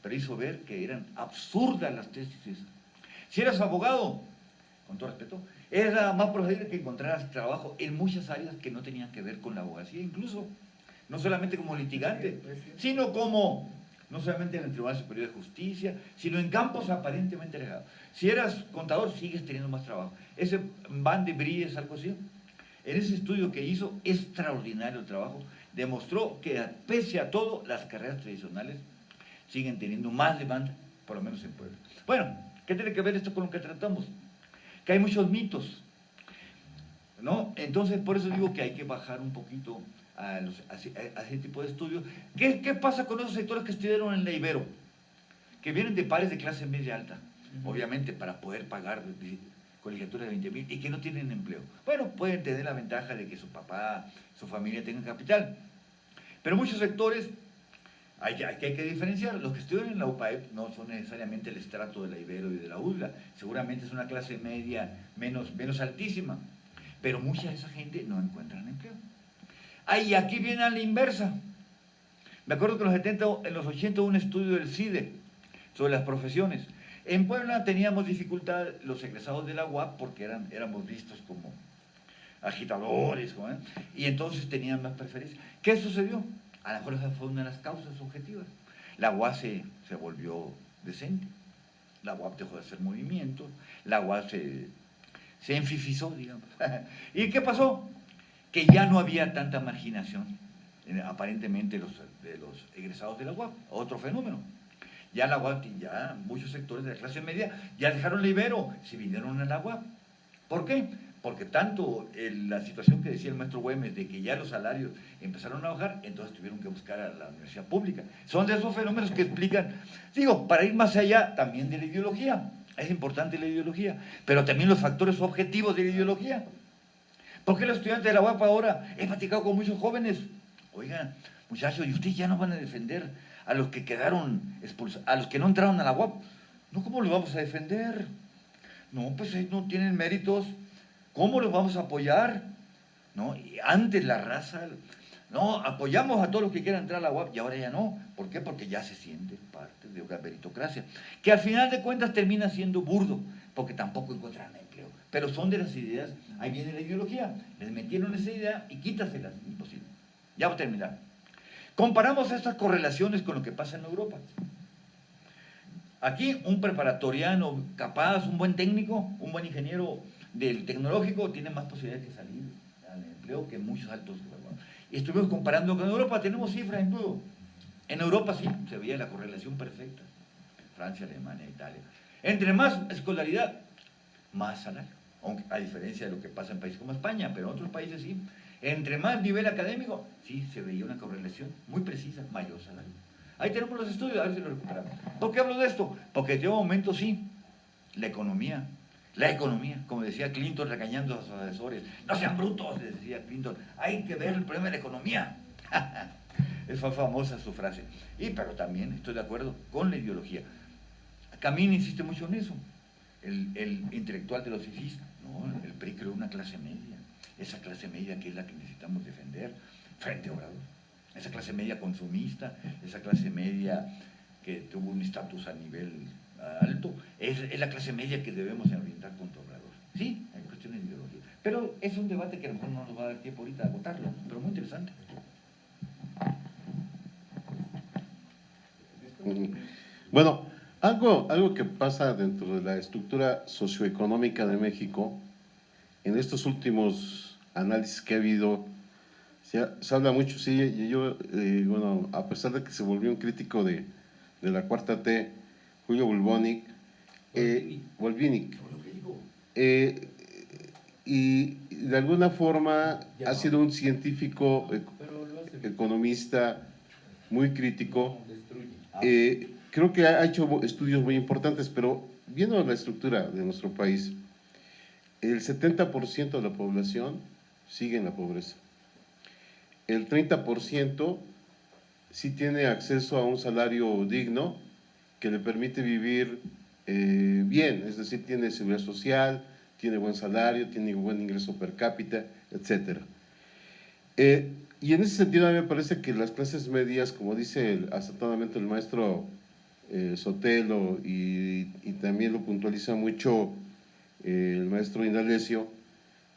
pero hizo ver que eran absurdas las tesis. Si eras abogado, con todo respeto, era más probable que encontraras trabajo en muchas áreas que no tenían que ver con la abogacía, incluso, no solamente como litigante, sino como, no solamente en el Tribunal Superior de Justicia, sino en campos aparentemente alejados. Si eras contador, sigues teniendo más trabajo. Ese Van de Bries, algo así, en ese estudio que hizo, extraordinario el trabajo, demostró que pese a todo, las carreras tradicionales siguen teniendo más demanda, por lo menos en Puebla. Bueno, ¿qué tiene que ver esto con lo que tratamos? Que hay muchos mitos, ¿no? Entonces, por eso digo que hay que bajar un poquito a ese tipo de estudios. ¿Qué pasa con esos sectores que estudiaron en la Ibero? Que vienen de pares de clase media alta, obviamente para poder pagar colegiaturas de 20,000 y que no tienen empleo. Bueno, pueden tener la ventaja de que su papá, su familia tengan capital. Pero muchos sectores, hay que diferenciar. Los que estudian en la UPAEP no son necesariamente el estrato de la Ibero y de la UDLA. Seguramente es una clase media menos altísima. Pero mucha de esa gente no encuentran empleo. Y aquí viene a la inversa. Me acuerdo que en los 80 hubo un estudio del CIDE sobre las profesiones. En Puebla teníamos dificultad los egresados de la UAP porque éramos vistos como agitadores, ¿no? Y entonces tenían más preferencia. ¿Qué sucedió? A lo mejor esa fue una de las causas objetivas. La UAP se volvió decente, la UAP dejó de hacer movimientos, la UAP se enfifizó, digamos. ¿Y qué pasó? Que ya no había tanta marginación, aparentemente, de los egresados de la UAP. Otro fenómeno. Ya la UAP, ya muchos sectores de la clase media ya dejaron la Ibero, se vinieron a la UAP. ¿Por qué? Porque tanto la situación que decía el maestro Güemes de que ya los salarios empezaron a bajar, entonces tuvieron que buscar a la universidad pública. Son de esos fenómenos que explican, digo, para ir más allá también de la ideología. Es importante la ideología, pero también los factores objetivos de la ideología. ¿Por qué los estudiantes de la UAP ahora? He platicado con muchos jóvenes. Oigan, muchachos, ¿y ustedes ya no van a defender a los que quedaron expulsados, a los que no entraron a la UAP? No, ¿cómo los vamos a defender? No, pues ellos no tienen méritos. ¿Cómo los vamos a apoyar? ¿No? Y antes la raza, no, apoyamos a todos los que quieran entrar a la UAP y ahora ya no. ¿Por qué? Porque ya se sienten parte de una meritocracia, que al final de cuentas termina siendo burdo, porque tampoco encuentran empleo. Pero son de las ideas, ahí viene la ideología, les metieron esa idea y quítaselas, imposible. Ya voy a terminar. Comparamos estas correlaciones con lo que pasa en Europa. Aquí un preparatoriano capaz, un buen técnico, un buen ingeniero del tecnológico tiene más posibilidades de salir al empleo que muchos altos graduados. Y estuvimos comparando con Europa, tenemos cifras en todo. En Europa sí, se veía la correlación perfecta. Francia, Alemania, Italia. Entre más escolaridad, más salario. Aunque, a diferencia de lo que pasa en países como España, pero en otros países sí. Entre más nivel académico, sí, se veía una correlación muy precisa, mayor salario. Ahí tenemos los estudios, a ver si lo recuperamos. ¿Por qué hablo de esto? Porque de un momento sí, la economía, como decía Clinton regañando a sus asesores, no sean brutos, les decía Clinton, hay que ver el problema de la economía. Fue famosa su frase. Pero también estoy de acuerdo con la ideología. Camín insiste mucho en eso. El intelectual de los fifís, no, el PRI creó una clase media, esa clase media que es la que necesitamos defender frente a Obrador, esa clase media consumista, esa clase media que tuvo un estatus a nivel alto, es la clase media que debemos orientar contra Obrador. Sí, hay cuestiones de ideología, pero es un debate que a lo mejor no nos va a dar tiempo ahorita a agotarlo, pero muy interesante. Bueno, algo que pasa dentro de la estructura socioeconómica de México, en estos últimos análisis que ha habido, se habla mucho, sí, bueno, a pesar de que se volvió un crítico de la Cuarta T, Julio Volvinic, y de alguna forma ha sido un científico, economista muy crítico. Creo que ha hecho estudios muy importantes, pero viendo la estructura de nuestro país, el 70% de la población sigue en la pobreza. El 30% sí tiene acceso a un salario digno que le permite vivir bien, es decir, tiene seguridad social, tiene buen salario, tiene buen ingreso per cápita, etc. Y en ese sentido a mí me parece que las clases medias, como dice acertadamente el maestro Sotelo, y también lo puntualiza mucho el maestro Indalecio,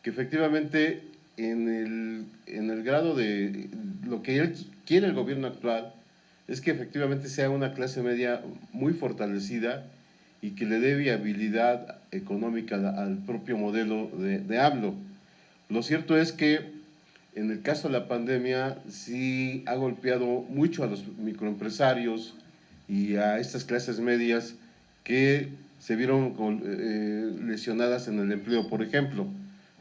que efectivamente en el grado de lo que él quiere el gobierno actual es que efectivamente sea una clase media muy fortalecida y que le dé viabilidad económica al propio modelo de AMLO. Lo cierto es que en el caso de la pandemia sí ha golpeado mucho a los microempresarios y a estas clases medias que se vieron lesionadas en el empleo, por ejemplo.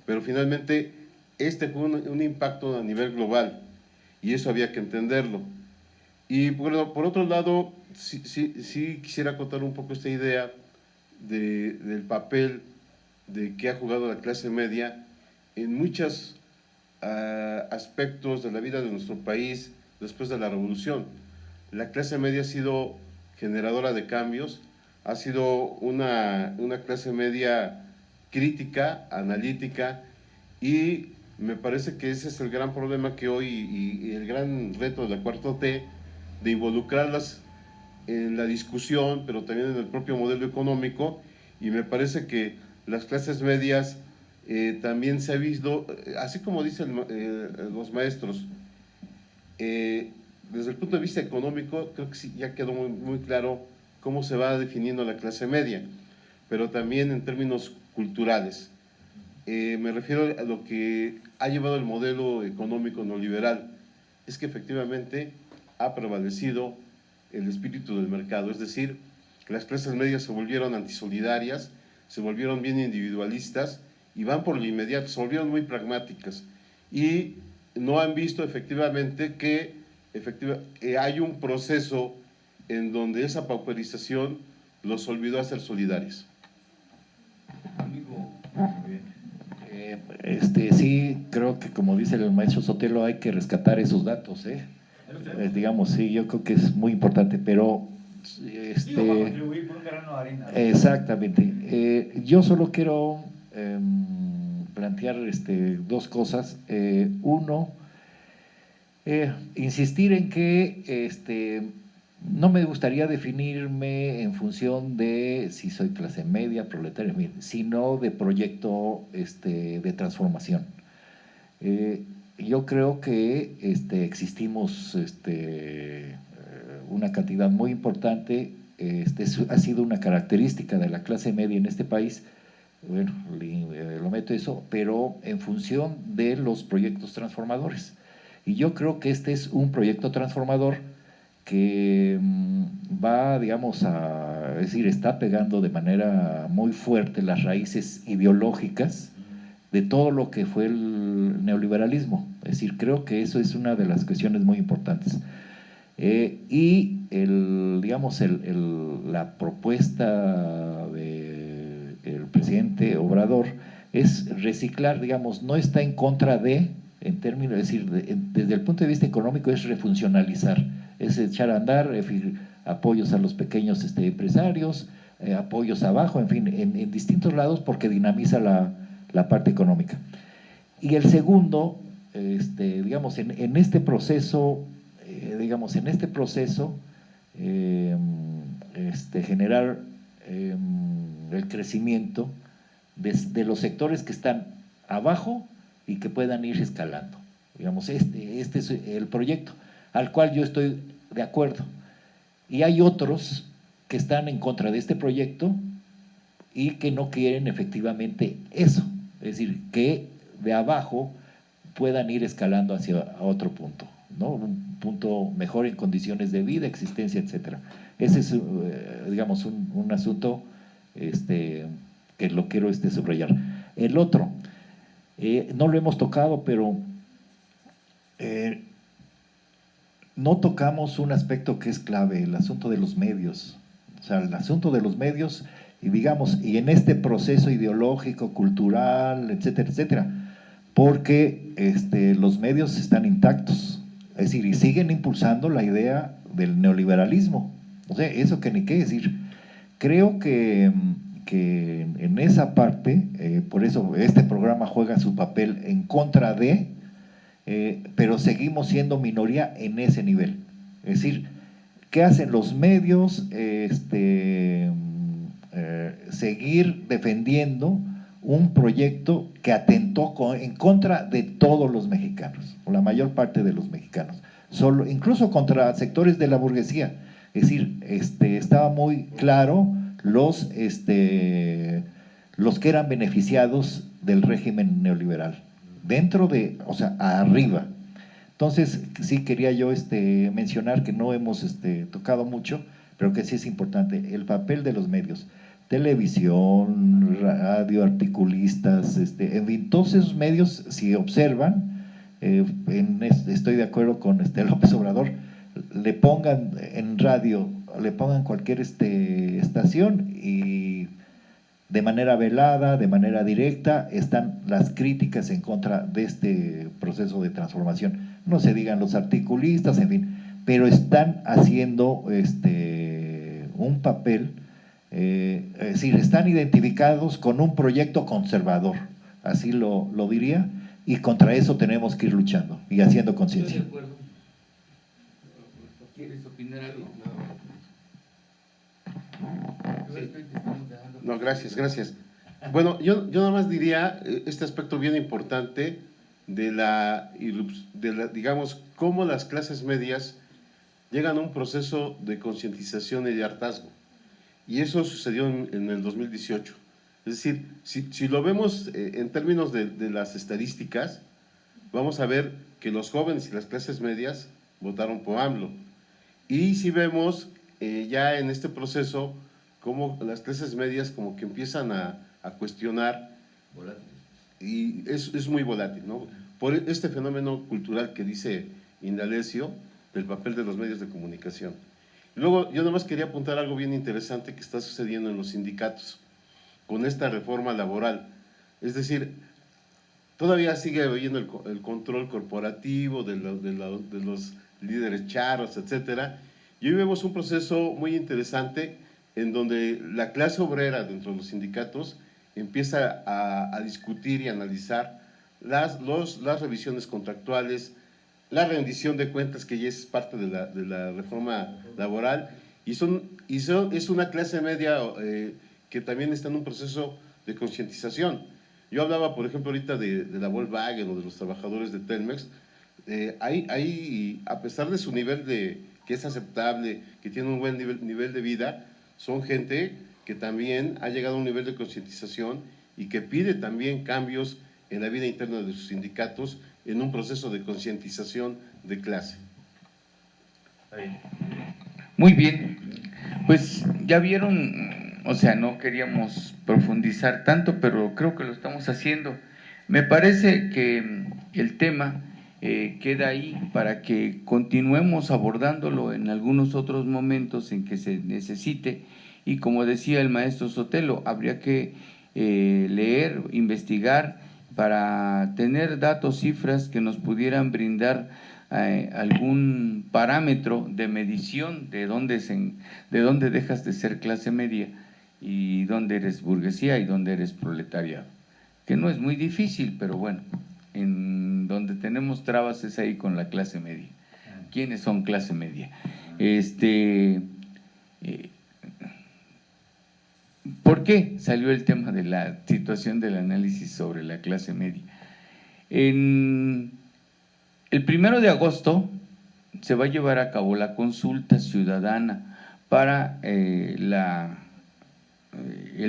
Pero finalmente este fue un impacto a nivel global y eso había que entenderlo. Y bueno, por otro lado, sí quisiera acotar un poco esta idea del papel de que ha jugado la clase media en muchos aspectos de la vida de nuestro país después de la revolución. La clase media ha sido generadora de cambios, ha sido una clase media crítica, analítica, y me parece que ese es el gran problema que hoy y el gran reto de la 4T, de involucrarlas en la discusión, pero también en el propio modelo económico, y me parece que las clases medias también se ha visto, así como dicen los maestros, desde el punto de vista económico, creo que sí, ya quedó muy claro cómo se va definiendo la clase media, pero también en términos culturales. Me refiero a lo que ha llevado el modelo económico neoliberal, es que efectivamente ha prevalecido el espíritu del mercado, es decir, las clases medias se volvieron antisolidarias, se volvieron bien individualistas y van por lo inmediato, se volvieron muy pragmáticas y no han visto efectivamente que hay un proceso en donde esa pauperización los olvidó a ser solidarios. Sí, creo que como dice el maestro Sotelo hay que rescatar esos datos, digamos, sí, yo creo que es muy importante, pero para contribuir por un grano de arena. Exactamente. Yo solo quiero plantear dos cosas. Uno, insistir en que no me gustaría definirme en función de si soy clase media, proletaria, sino de proyecto de transformación. Yo creo que existimos una cantidad muy importante, ha sido una característica de la clase media en este país, bueno, lo meto eso, pero en función de los proyectos transformadores. Y yo creo que este es un proyecto transformador que va, digamos, es decir, está pegando de manera muy fuerte las raíces ideológicas de todo lo que fue el neoliberalismo. Es decir, creo que eso es una de las cuestiones muy importantes. Y digamos, la propuesta del presidente Obrador es reciclar, digamos, no está en contra de, en términos, es decir, desde el punto de vista económico es refuncionalizar, es echar a andar, apoyos a los pequeños empresarios, apoyos abajo, en fin, en distintos lados porque dinamiza la parte económica. Y el segundo, digamos, en este proceso, generar el crecimiento de los sectores que están abajo y que puedan ir escalando. Digamos, este es el proyecto al cual yo estoy de acuerdo. Y hay otros que están en contra de este proyecto y que no quieren efectivamente eso, es decir, que de abajo puedan ir escalando hacia otro punto, ¿no? Un punto mejor en condiciones de vida, existencia, etcétera. Ese es, digamos, un asunto que lo quiero subrayar. El otro, no lo hemos tocado, pero no tocamos un aspecto que es clave, el asunto de los medios. O sea, el asunto de los medios, y digamos, y en este proceso ideológico, cultural, etcétera, etcétera, porque los medios están intactos, es decir, y siguen impulsando la idea del neoliberalismo. O sea, eso que ni qué decir. Creo que en esa parte, por eso este programa juega su papel en contra de, pero seguimos siendo minoría en ese nivel. Es decir, ¿qué hacen los medios? Seguir defendiendo un proyecto que atentó en contra de todos los mexicanos, o la mayor parte de los mexicanos, incluso contra sectores de la burguesía. Es decir, estaba muy claro los que eran beneficiados del régimen neoliberal, dentro de, o sea, arriba. Entonces, sí quería yo mencionar que no hemos tocado mucho, pero que sí es importante, el papel de los medios, televisión, radio, articulistas, en fin, todos esos medios, si observan, estoy de acuerdo con López Obrador, le pongan en radio, le pongan cualquier estación y de manera velada, de manera directa, están las críticas en contra de este proceso de transformación. No se digan los articulistas, en fin, pero están haciendo un papel, es decir, están identificados con un proyecto conservador, así lo diría, y contra eso tenemos que ir luchando y haciendo conciencia. Estoy de acuerdo. ¿Quieres opinar algo? No, gracias. Bueno, yo nada más diría este aspecto bien importante digamos, cómo las clases medias llegan a un proceso de concientización y de hartazgo. Y eso sucedió en el 2018. Es decir, si lo vemos en términos de las estadísticas, vamos a ver que los jóvenes y las clases medias votaron por AMLO. Y si vemos ya en este proceso cómo las clases medias como que empiezan a cuestionar, y es muy volátil, ¿no? Por este fenómeno cultural que dice Indalecio, del papel de los medios de comunicación. Y luego, yo nomás quería apuntar algo bien interesante que está sucediendo en los sindicatos, con esta reforma laboral. Es decir, todavía sigue habiendo el control corporativo de los líderes charros, etcétera. Y hoy vemos un proceso muy interesante en donde la clase obrera dentro de los sindicatos empieza a discutir y analizar las revisiones contractuales, la rendición de cuentas, que ya es parte de la reforma laboral, y es una clase media que también está en un proceso de concientización. Yo hablaba, por ejemplo, ahorita de la Volkswagen o de los trabajadores de Telmex. A pesar de su nivel que es aceptable, que tiene un buen nivel de vida, son gente que también ha llegado a un nivel de concientización y que pide también cambios en la vida interna de sus sindicatos en un proceso de concientización de clase. Muy bien, pues ya vieron, o sea, no queríamos profundizar tanto, pero creo que lo estamos haciendo. Me parece que el tema queda ahí para que continuemos abordándolo en algunos otros momentos en que se necesite, y como decía el maestro Sotelo, habría que leer, investigar, para tener datos, cifras que nos pudieran brindar algún parámetro de medición de dónde dejas de ser clase media y dónde eres burguesía y dónde eres proletariado, que no es muy difícil, pero bueno, en donde tenemos trabas es ahí con la clase media. ¿Quiénes son clase media? ¿Por qué salió el tema de la situación del análisis sobre la clase media? El 1 de agosto se va a llevar a cabo la consulta ciudadana para el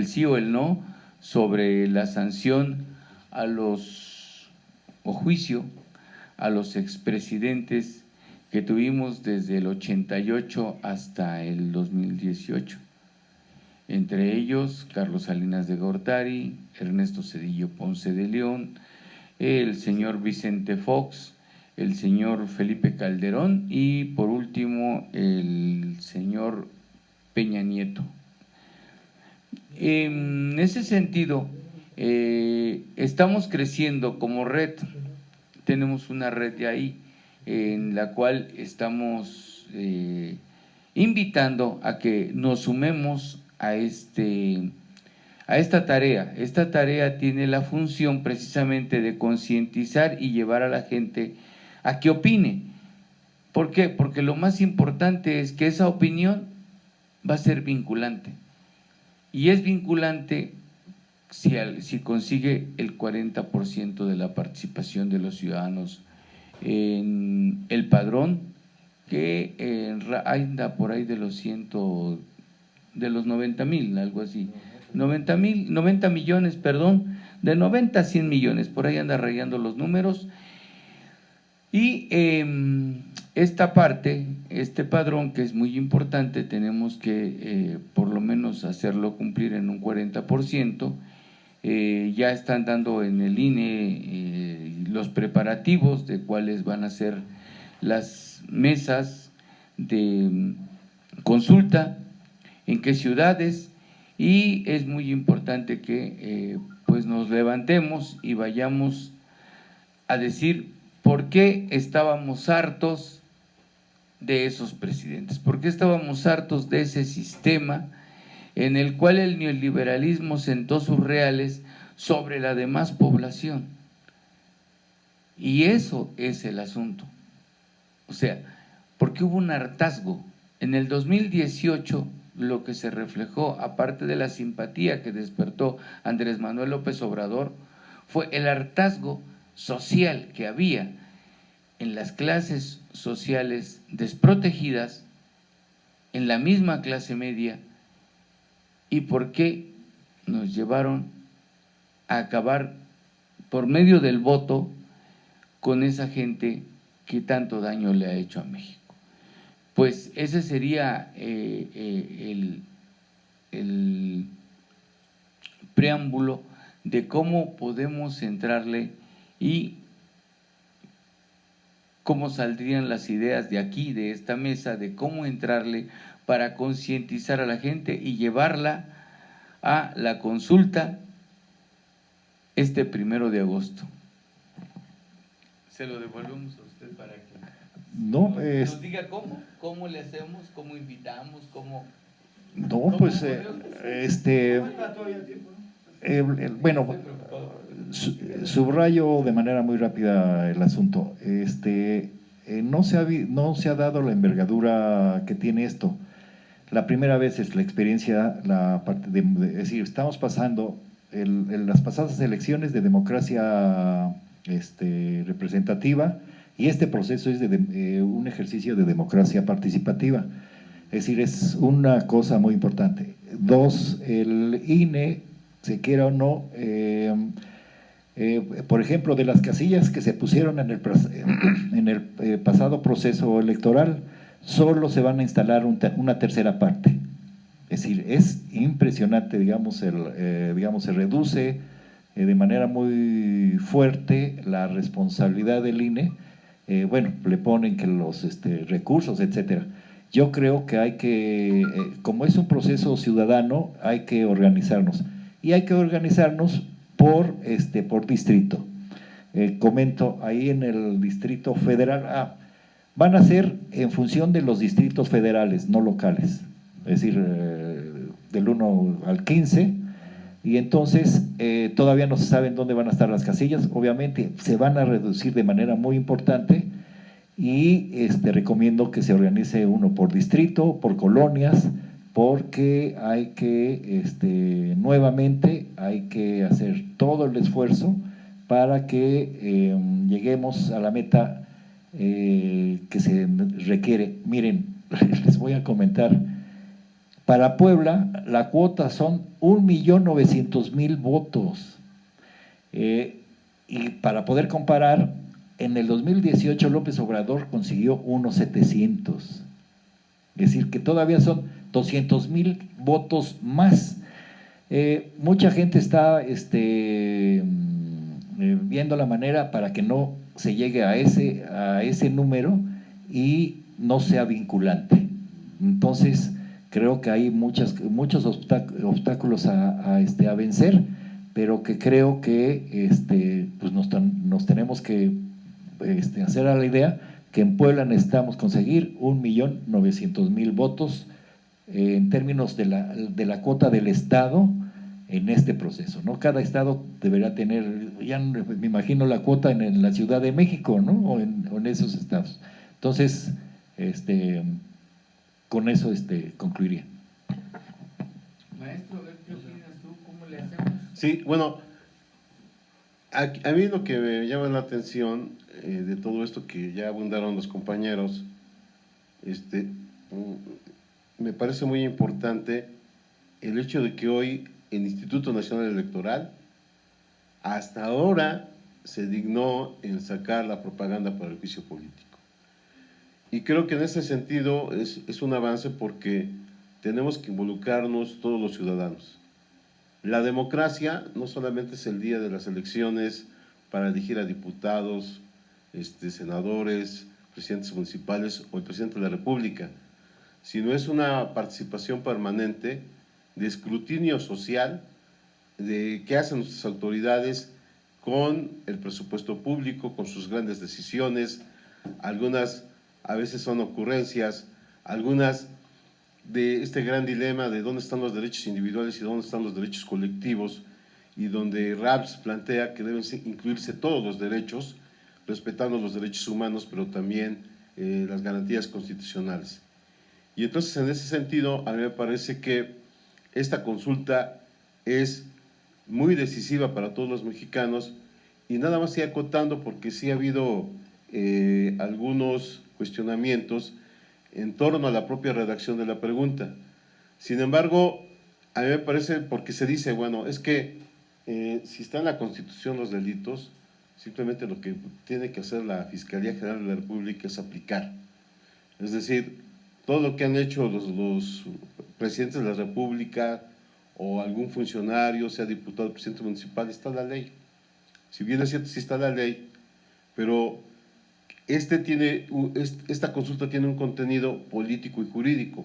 sí o el no sobre la sanción o juicio a los expresidentes que tuvimos desde el 88 hasta el 2018. Entre ellos, Carlos Salinas de Gortari, Ernesto Zedillo Ponce de León, el señor Vicente Fox, el señor Felipe Calderón y, por último, el señor Peña Nieto. En ese sentido, estamos creciendo como red. Tenemos una red de ahí en la cual estamos invitando a que nos sumemos a esta tarea. Esta tarea tiene la función precisamente de concientizar y llevar a la gente a que opine. ¿Por qué? Porque lo más importante es que esa opinión va a ser vinculante. Y es vinculante si consigue el 40% de la participación de los ciudadanos en el padrón, que anda por ahí de los 90,000, algo así, 90 millones, perdón, de 90 a 100 millones, por ahí anda rayando los números. Y esta parte, este padrón, que es muy importante, tenemos que por lo menos hacerlo cumplir en un 40%. Ya están dando en el INE los preparativos de cuáles van a ser las mesas de consulta, en qué ciudades, y es muy importante que pues nos levantemos y vayamos a decir por qué estábamos hartos de esos presidentes, por qué estábamos hartos de ese sistema en el cual el neoliberalismo sentó sus reales sobre la demás población. Y eso es el asunto. O sea, porque hubo un hartazgo. En el 2018, lo que se reflejó, aparte de la simpatía que despertó Andrés Manuel López Obrador, fue el hartazgo social que había en las clases sociales desprotegidas, en la misma clase media, y por qué nos llevaron a acabar por medio del voto con esa gente que tanto daño le ha hecho a México. Pues ese sería el preámbulo de cómo podemos entrarle y cómo saldrían las ideas de aquí, de esta mesa, de cómo entrarle para concientizar a la gente y llevarla a la consulta este 1 de agosto. Se lo devolvemos a usted para que nos diga cómo le hacemos, cómo invitamos, cómo… No, pues, Falta todavía tiempo, ¿no? bueno, subrayo de manera muy rápida el asunto. No se ha dado la envergadura que tiene esto. La primera vez es la experiencia, es decir, estamos pasando en las pasadas elecciones de democracia representativa, y este proceso es de un ejercicio de democracia participativa. Es decir, es una cosa muy importante. Dos, el INE, se quiera o no, por ejemplo, de las casillas que se pusieron en el pasado proceso electoral, solo se van a instalar una tercera parte. Es decir, es impresionante, digamos, se reduce de manera muy fuerte la responsabilidad del INE. Bueno, le ponen que los recursos, etcétera. Yo creo que hay que, como es un proceso ciudadano, hay que organizarnos. Y hay que organizarnos por distrito. Comento, ahí en el Distrito Federal, van a ser en función de los distritos federales, no locales. Es decir, del 1 al 15, y entonces todavía no se saben dónde van a estar las casillas. Obviamente se van a reducir de manera muy importante, y recomiendo que se organice uno por distrito, por colonias, porque hay que, nuevamente, hay que hacer todo el esfuerzo para que lleguemos a la meta que se requiere. Miren, les voy a comentar, para Puebla la cuota son 1,900,000 votos, y para poder comparar, en el 2018 López Obrador consiguió 1,700, es decir, que todavía son 200,000 votos más. Mucha gente está viendo la manera para que no se llegue a ese número y no sea vinculante. Entonces, creo que hay muchos obstáculos a vencer, pero que creo que pues nos tenemos que hacer a la idea que en Puebla necesitamos conseguir 1,900,000 votos en términos de la cuota del Estado, en este proceso, ¿no? Cada estado deberá tener, ya me imagino, la cuota en la Ciudad de México, ¿no? O en esos estados. Entonces, con eso concluiría. Maestro, a ver, ¿qué opinas tú? ¿Cómo le hacemos? Sí, bueno, a mí lo que me llama la atención de todo esto que ya abundaron los compañeros, me parece muy importante el hecho de que hoy el Instituto Nacional Electoral hasta ahora se dignó en sacar la propaganda para el juicio político. Y creo que en ese sentido es un avance porque tenemos que involucrarnos todos los ciudadanos. La democracia no solamente es el día de las elecciones para elegir a diputados, senadores, presidentes municipales o el presidente de la República, sino es una participación permanente de escrutinio social de qué hacen nuestras autoridades con el presupuesto público, con sus grandes decisiones. Algunas a veces son ocurrencias, algunas de este gran dilema de dónde están los derechos individuales y dónde están los derechos colectivos, y donde RAPS plantea que deben incluirse todos los derechos, respetando los derechos humanos, pero también las garantías constitucionales. Y entonces, en ese sentido, a mí me parece que esta consulta es muy decisiva para todos los mexicanos, y nada más ir acotando porque sí ha habido algunos cuestionamientos en torno a la propia redacción de la pregunta. Sin embargo, a mí me parece, porque se dice, bueno, es que si está en la Constitución los delitos, simplemente lo que tiene que hacer la Fiscalía General de la República es aplicar. Es decir, todo lo que han hecho los presidentes de la República o algún funcionario, sea diputado, presidente municipal, está la ley. Si bien es cierto, sí está la ley, pero esta consulta tiene un contenido político y jurídico,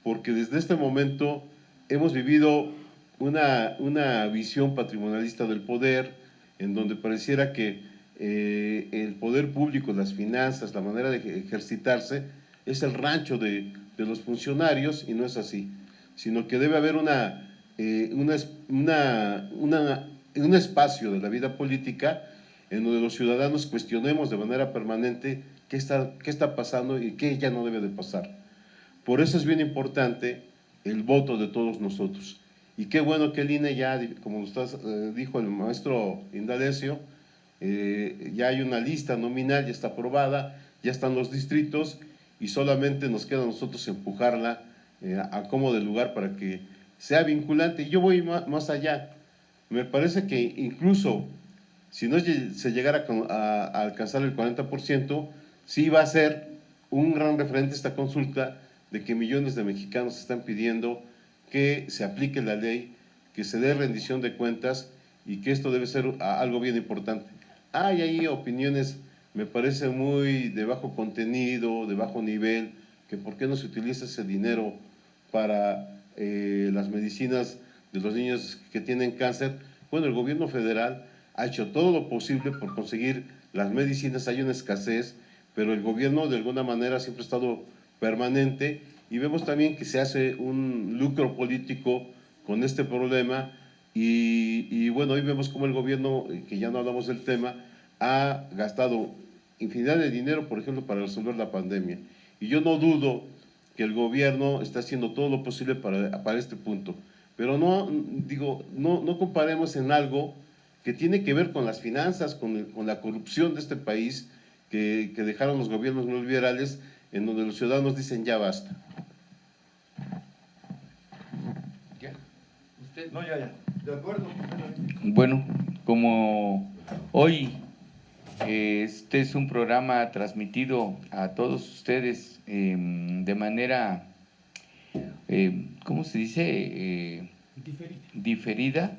porque desde este momento hemos vivido una visión patrimonialista del poder, en donde pareciera que el poder público, las finanzas, la manera de ejercitarse, es el rancho de los funcionarios, y no es así, sino que debe haber un espacio de la vida política en donde los ciudadanos cuestionemos de manera permanente qué está pasando y qué ya no debe de pasar. Por eso es bien importante el voto de todos nosotros. Y qué bueno que el INE ya, como dijo el maestro Indalecio, ya hay una lista nominal, ya está aprobada, ya están los distritos, y solamente nos queda a nosotros empujarla a como de lugar para que sea vinculante. Y yo voy más allá. Me parece que incluso si no se llegara a alcanzar el 40%, sí va a ser un gran referente esta consulta de que millones de mexicanos están pidiendo que se aplique la ley, que se dé rendición de cuentas, y que esto debe ser algo bien importante. Hay ahí opiniones, me parece, muy de bajo contenido, de bajo nivel, que por qué no se utiliza ese dinero para las medicinas de los niños que tienen cáncer. Bueno, el gobierno federal ha hecho todo lo posible por conseguir las medicinas, hay una escasez, pero el gobierno de alguna manera siempre ha estado permanente, y vemos también que se hace un lucro político con este problema, y bueno, hoy vemos cómo el gobierno, que ya no hablamos del tema, ha gastado infinidad de dinero, por ejemplo, para resolver la pandemia, y yo no dudo que el gobierno está haciendo todo lo posible para este punto, pero no comparemos en algo que tiene que ver con las finanzas, con la corrupción de este país, que dejaron los gobiernos neoliberales, en donde los ciudadanos dicen ya basta. ¿Ya? ¿Usted? No, ya. De acuerdo. Bueno, como hoy este es un programa transmitido a todos ustedes de manera, ¿cómo se dice? Diferida.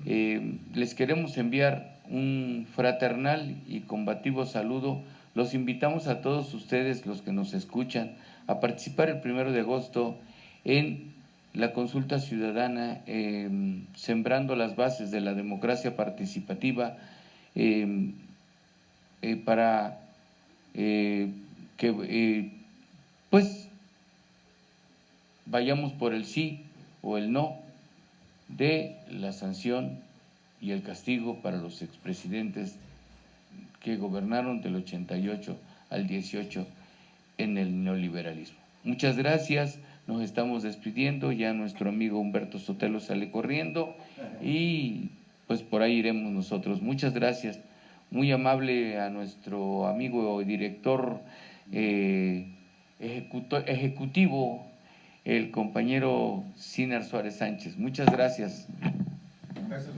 Les queremos enviar un fraternal y combativo saludo. Los invitamos a todos ustedes, los que nos escuchan, a participar el 1 de agosto en la consulta ciudadana, sembrando las bases de la democracia participativa, para que pues vayamos por el sí o el no, de la sanción y el castigo para los expresidentes que gobernaron del 88 al 18 en el neoliberalismo. Muchas gracias, nos estamos despidiendo, ya nuestro amigo Humberto Sotelo sale corriendo y pues por ahí iremos nosotros. Muchas gracias, muy amable a nuestro amigo y director ejecutivo, el compañero Sinar Suárez Sánchez. Muchas gracias. Gracias.